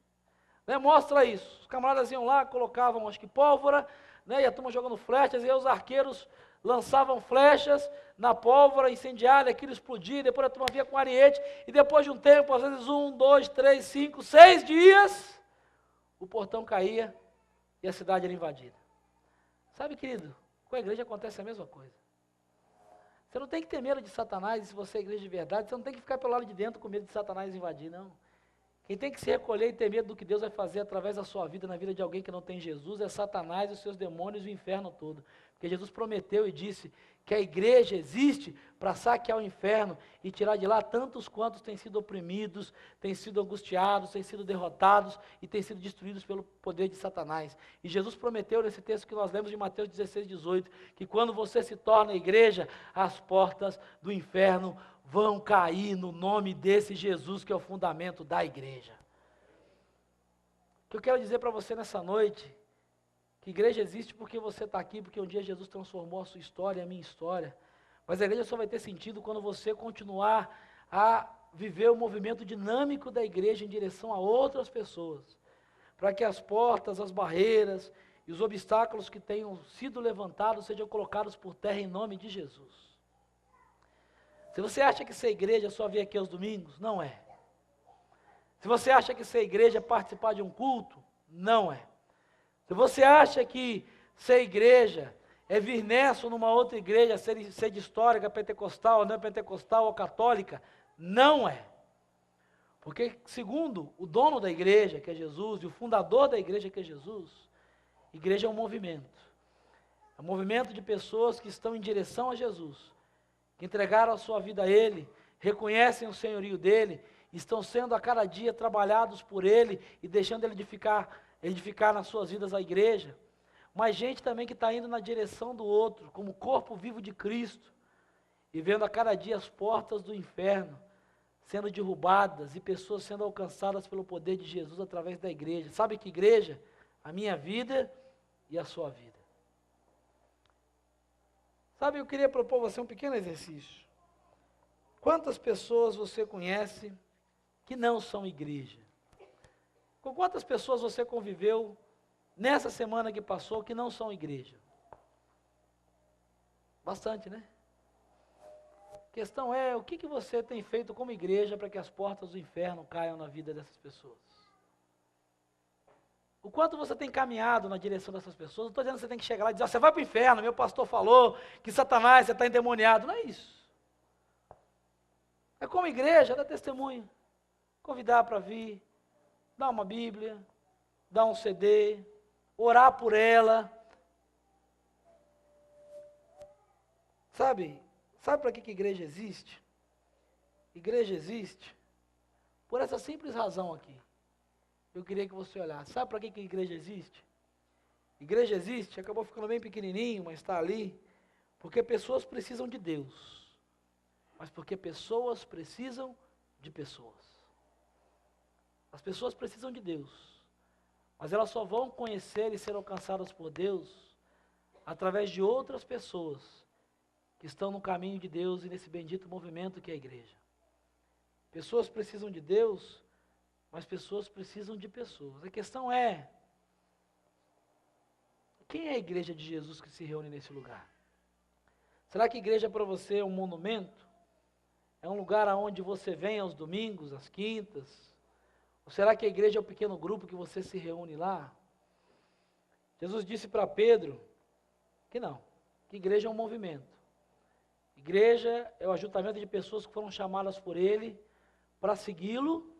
[SPEAKER 5] Né? Mostra isso. Os camaradas iam lá, colocavam, acho que pólvora, né? E a turma jogando flechas, e aí os arqueiros lançavam flechas na pólvora incendiária, aquilo explodia, depois a turma vinha com ariete, e depois de um tempo, às vezes 1, 2, 3, 5, 6 dias, o portão caía e a cidade era invadida. Sabe, querido, com a igreja acontece a mesma coisa. Você não tem que ter medo de Satanás, e se você é igreja de verdade, você não tem que ficar pelo lado de dentro com medo de Satanás invadir, não. Quem tem que se recolher e ter medo do que Deus vai fazer através da sua vida, na vida de alguém que não tem Jesus, é Satanás, os seus demônios e o inferno todo. Porque Jesus prometeu e disse que a igreja existe para saquear o inferno e tirar de lá tantos quantos têm sido oprimidos, têm sido angustiados, têm sido derrotados e têm sido destruídos pelo poder de Satanás. E Jesus prometeu nesse texto que nós lemos de Mateus 16, 18, que quando você se torna igreja, as portas do inferno vão cair no nome desse Jesus que é o fundamento da igreja. O que eu quero dizer para você nessa noite, que igreja existe porque você está aqui, porque um dia Jesus transformou a sua história e a minha história. Mas a igreja só vai ter sentido quando você continuar a viver o movimento dinâmico da igreja em direção a outras pessoas. Para que as portas, as barreiras e os obstáculos que tenham sido levantados sejam colocados por terra em nome de Jesus. Se você acha que ser igreja é só vir aqui aos domingos, não é. Se você acha que ser igreja é participar de um culto, não é. Se você acha que ser igreja é vir nessa ou numa outra igreja, ser de histórica, pentecostal, não é pentecostal ou católica, não é. Porque segundo o dono da igreja, que é Jesus, e o fundador da igreja, que é Jesus, igreja é um movimento. É um movimento de pessoas que estão em direção a Jesus, que entregaram a sua vida a Ele, reconhecem o senhorio dEle, estão sendo a cada dia trabalhados por Ele e deixando Ele edificar nas suas vidas a igreja. Mas gente também que está indo na direção do outro, como corpo vivo de Cristo, e vendo a cada dia as portas do inferno sendo derrubadas e pessoas sendo alcançadas pelo poder de Jesus através da igreja. Sabe que igreja? A minha vida e a sua vida. Sabe, eu queria propor a você um pequeno exercício. Quantas pessoas você conhece que não são igreja? Com quantas pessoas você conviveu nessa semana que passou que não são igreja? Bastante, né? A questão é, o que você tem feito como igreja para que as portas do inferno caiam na vida dessas pessoas? O quanto você tem caminhado na direção dessas pessoas? Não estou dizendo que você tem que chegar lá e dizer, você vai para o inferno, meu pastor falou que Satanás, você está endemoniado. Não é isso. É como igreja, dar testemunho, convidar para vir, dar uma Bíblia, dar um CD, orar por ela. Sabe para que igreja existe? Igreja existe por essa simples razão aqui. Eu queria que você olhasse. Sabe para que igreja existe? Igreja existe, acabou ficando bem pequenininho, mas está ali, porque pessoas precisam de Deus, mas porque pessoas precisam de pessoas. As pessoas precisam de Deus, mas elas só vão conhecer e ser alcançadas por Deus através de outras pessoas que estão no caminho de Deus e nesse bendito movimento que é a igreja. Pessoas precisam de Deus, mas pessoas precisam de pessoas. A questão é, quem é a igreja de Jesus que se reúne nesse lugar? Será que a igreja para você é um monumento? É um lugar aonde você vem aos domingos, às quintas? Ou será que a igreja é o pequeno grupo que você se reúne lá? Jesus disse para Pedro que não, que igreja é um movimento. Igreja é o ajuntamento de pessoas que foram chamadas por Ele para segui-lo,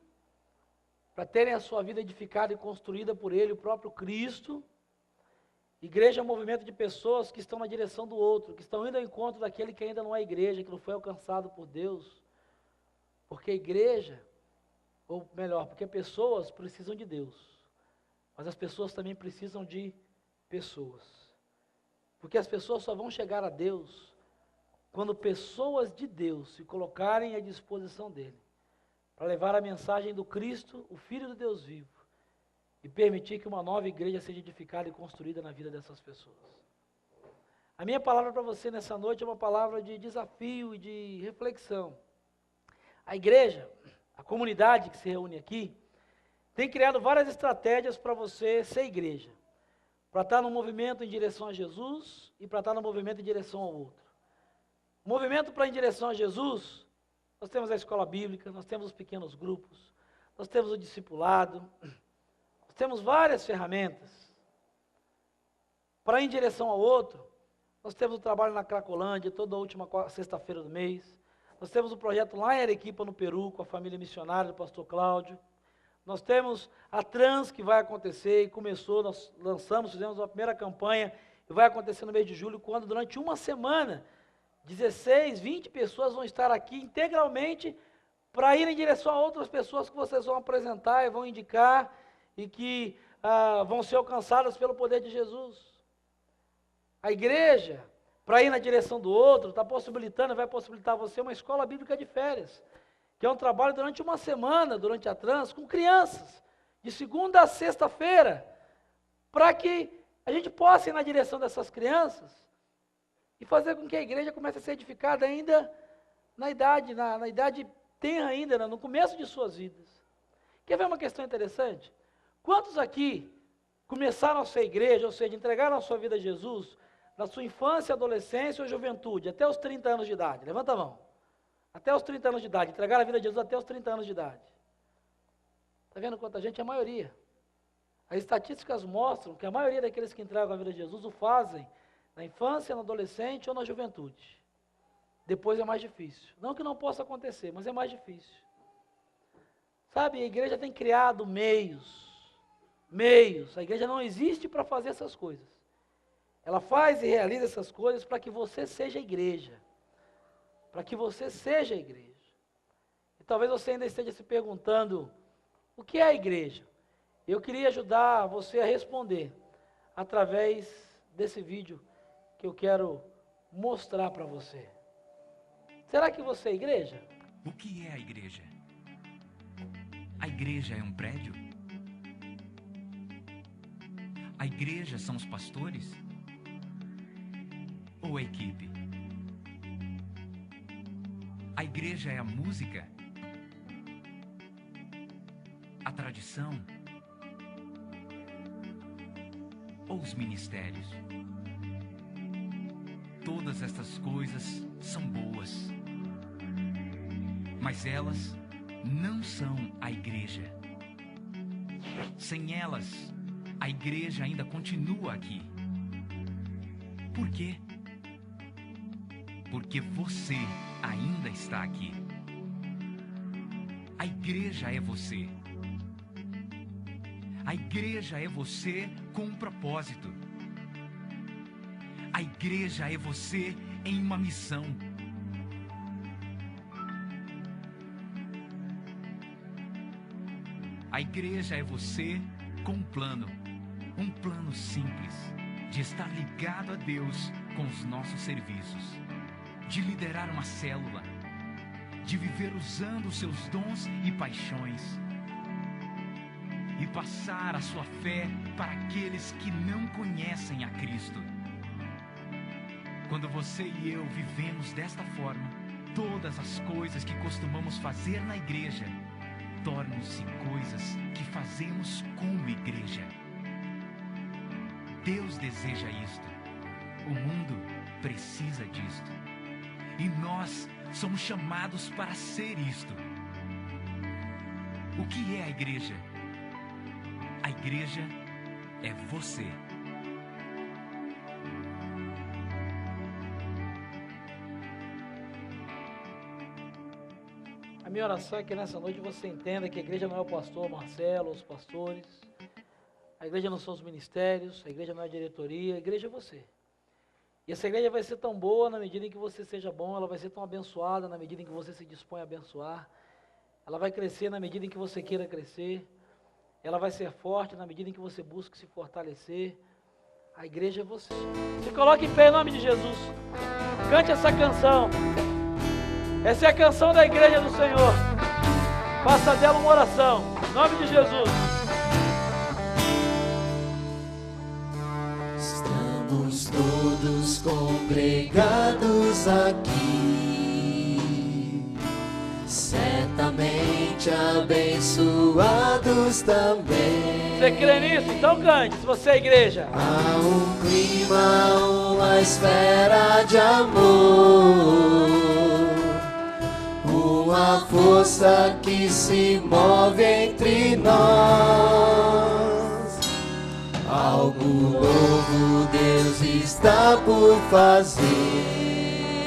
[SPEAKER 5] para terem a sua vida edificada e construída por Ele, o próprio Cristo. Igreja é um movimento de pessoas que estão na direção do outro, que estão indo ao encontro daquele que ainda não é igreja, que não foi alcançado por Deus. Porque a igreja, ou melhor, porque pessoas precisam de Deus, mas as pessoas também precisam de pessoas. Porque as pessoas só vão chegar a Deus quando pessoas de Deus se colocarem à disposição dEle, para levar a mensagem do Cristo, o Filho do Deus vivo, e permitir que uma nova igreja seja edificada e construída na vida dessas pessoas. A minha palavra para você nessa noite é uma palavra de desafio e de reflexão. A igreja, a comunidade que se reúne aqui, tem criado várias estratégias para você ser igreja. Para estar no movimento em direção a Jesus e para estar no movimento em direção ao outro. O movimento para em direção a Jesus, nós temos a escola bíblica, nós temos os pequenos grupos, nós temos o discipulado, nós temos várias ferramentas. Para ir em direção ao outro, nós temos o trabalho na Cracolândia, toda a última sexta-feira do mês. Nós temos o projeto lá em Arequipa, no Peru, com a família missionária do pastor Cláudio. Nós temos a Trans, que vai acontecer, e começou, nós lançamos, fizemos a primeira campanha, e vai acontecer no mês de julho, quando durante uma semana, 16, 20 pessoas vão estar aqui integralmente para ir em direção a outras pessoas que vocês vão apresentar e vão indicar, e que vão ser alcançadas pelo poder de Jesus. A igreja, para ir na direção do outro, está possibilitando, vai possibilitar você uma escola bíblica de férias, que é um trabalho durante uma semana, durante a Trans, com crianças, de segunda a sexta-feira, para que a gente possa ir na direção dessas crianças e fazer com que a igreja comece a ser edificada ainda na idade tenra ainda, no começo de suas vidas. Quer ver uma questão interessante? Quantos aqui começaram a ser igreja, ou seja, entregaram a sua vida a Jesus, na sua infância, adolescência ou juventude, até os 30 anos de idade? Levanta a mão. Até os 30 anos de idade, entregaram a vida a Jesus até os 30 anos de idade. Está vendo quanta gente? É a maioria. As estatísticas mostram que a maioria daqueles que entregam a vida a Jesus o fazem na infância, na adolescente ou na juventude. Depois é mais difícil. Não que não possa acontecer, mas é mais difícil. Sabe, a igreja tem criado meios. A igreja não existe para fazer essas coisas. Ela faz e realiza essas coisas para que você seja igreja. Para que você seja igreja. E talvez você ainda esteja se perguntando, o que é a igreja? Eu queria ajudar você a responder, através desse vídeo que eu quero mostrar para você. Será que você é igreja?
[SPEAKER 6] O que é a igreja? A igreja é um prédio? A igreja são os pastores? Ou a equipe? A igreja é a música? A tradição? Ou os ministérios? Todas estas coisas são boas, mas elas não são a igreja. Sem elas, a igreja ainda continua aqui. Por quê? Porque você ainda está aqui. A igreja é você. A igreja é você com um propósito. A igreja é você em uma missão. A igreja é você com um plano simples, de estar ligado a Deus com os nossos serviços, de liderar uma célula, de viver usando os seus dons e paixões, e passar a sua fé para aqueles que não conhecem a Cristo. Quando você e eu vivemos desta forma, todas as coisas que costumamos fazer na igreja tornam-se coisas que fazemos como igreja. Deus deseja isto. O mundo precisa disto. E nós somos chamados para ser isto. O que é a igreja? A igreja é você.
[SPEAKER 5] A minha oração é que nessa noite você entenda que a igreja não é o pastor Marcelo, os pastores. A igreja não são os ministérios, a igreja não é a diretoria, a igreja é você. E essa igreja vai ser tão boa na medida em que você seja bom, ela vai ser tão abençoada na medida em que você se dispõe a abençoar. Ela vai crescer na medida em que você queira crescer. Ela vai ser forte na medida em que você busque se fortalecer. A igreja é você. Se coloque em pé em nome de Jesus. Cante essa canção. Essa é a canção da igreja do Senhor. Faça dela uma oração. Em nome de Jesus.
[SPEAKER 4] congregados aqui, certamente abençoados também.
[SPEAKER 5] Você crê nisso? Então cante, se você é igreja.
[SPEAKER 4] Há um clima, uma esfera de amor, uma força que se move entre nós. Algo novo Deus está por fazer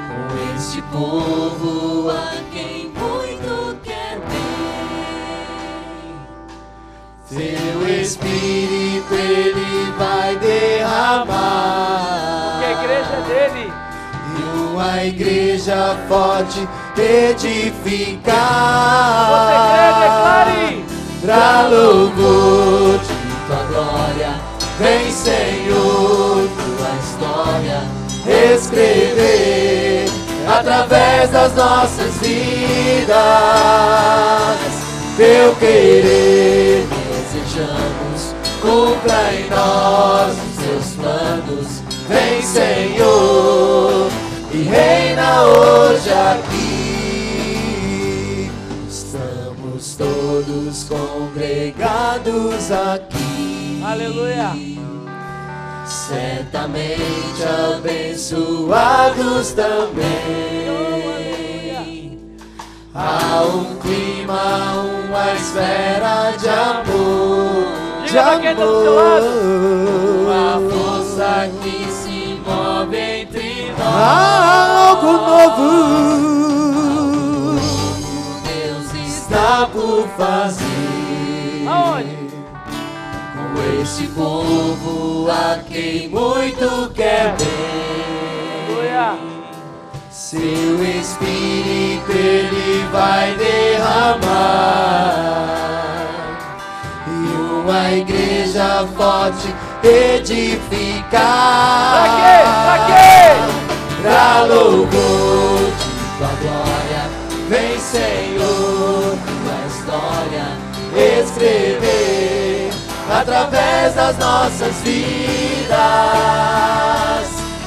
[SPEAKER 4] com este povo a quem muito quer bem. Seu Espírito Ele vai derramar,
[SPEAKER 5] Porque a igreja é dele.
[SPEAKER 4] e uma igreja forte edificar.
[SPEAKER 5] Você crê, declare.
[SPEAKER 4] Pra louvor de tua glória, vem Senhor, tua história escrever através das nossas vidas. Teu querer desejamos, cumpra em nós os teus planos. Vem Senhor e reina hoje aqui. Todos congregados aqui,
[SPEAKER 5] Aleluia.
[SPEAKER 4] certamente abençoados também. Há um clima, uma esfera de amor,
[SPEAKER 5] Diga pra quem tá do seu lado.
[SPEAKER 4] uma força que se move entre nós.
[SPEAKER 1] Há algo novo
[SPEAKER 4] Está por fazer.
[SPEAKER 5] Aonde?
[SPEAKER 4] Com este povo a quem muito quer bem.
[SPEAKER 5] Aleluia.
[SPEAKER 4] Seu Espírito Ele vai derramar, e uma igreja forte edificar.
[SPEAKER 5] Pra quê? Pra quê?
[SPEAKER 4] Pra louvor de tua glória, vem Senhor, tua história escrever através das nossas vidas.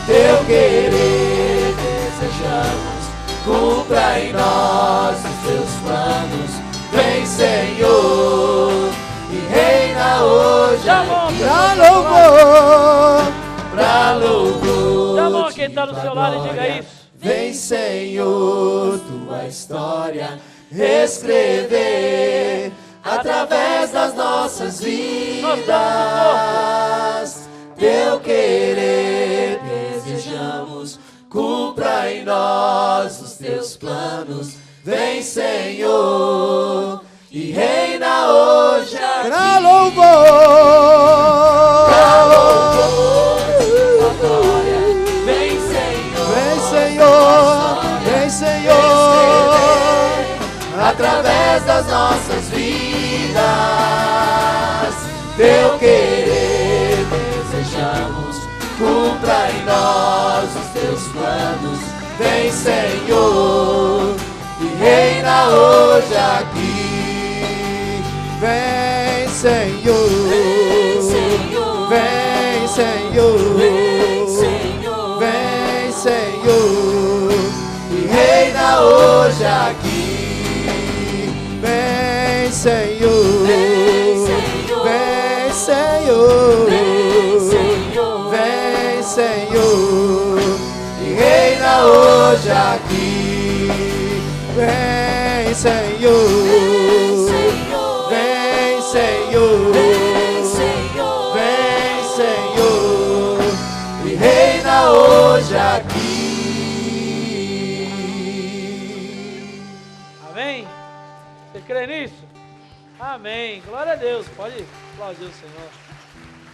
[SPEAKER 4] Teu querer desejamos, cumpra em nós os teus planos. Vem Senhor e reina hoje aqui.
[SPEAKER 1] pra louvor.
[SPEAKER 4] Pra louvor
[SPEAKER 5] Dá a mão a quem
[SPEAKER 4] de
[SPEAKER 5] tá do
[SPEAKER 4] tua
[SPEAKER 5] seu lado e diga
[SPEAKER 4] glória.
[SPEAKER 5] isso.
[SPEAKER 4] Vem Senhor, tua história escrever através das nossas vidas. Teu querer desejamos, cumpra em nós os teus planos. Vem Senhor e reina hoje aqui.
[SPEAKER 1] Pra louvor.
[SPEAKER 4] Pra louvor de tua glória. Vem Senhor,
[SPEAKER 1] Vem Senhor, vem Senhor.
[SPEAKER 4] através das nossas vidas. Teu querer desejamos, cumpra em nós os teus planos. Vem Senhor e reina hoje aqui.
[SPEAKER 1] Vem Senhor,
[SPEAKER 4] Vem Senhor,
[SPEAKER 1] vem Senhor,
[SPEAKER 4] vem Senhor,
[SPEAKER 1] vem Senhor,
[SPEAKER 4] e reina hoje aqui.
[SPEAKER 1] vem Senhor,
[SPEAKER 4] Vem Senhor,
[SPEAKER 1] vem Senhor,
[SPEAKER 4] vem Senhor,
[SPEAKER 1] vem Senhor,
[SPEAKER 4] e reina hoje aqui.
[SPEAKER 1] vem Senhor, vem Senhor,
[SPEAKER 4] Vem Senhor,
[SPEAKER 1] vem Senhor,
[SPEAKER 4] e reina hoje aqui.
[SPEAKER 5] Amém? Você crê nisso? Amém. Glória a Deus. Pode aplaudir o Senhor.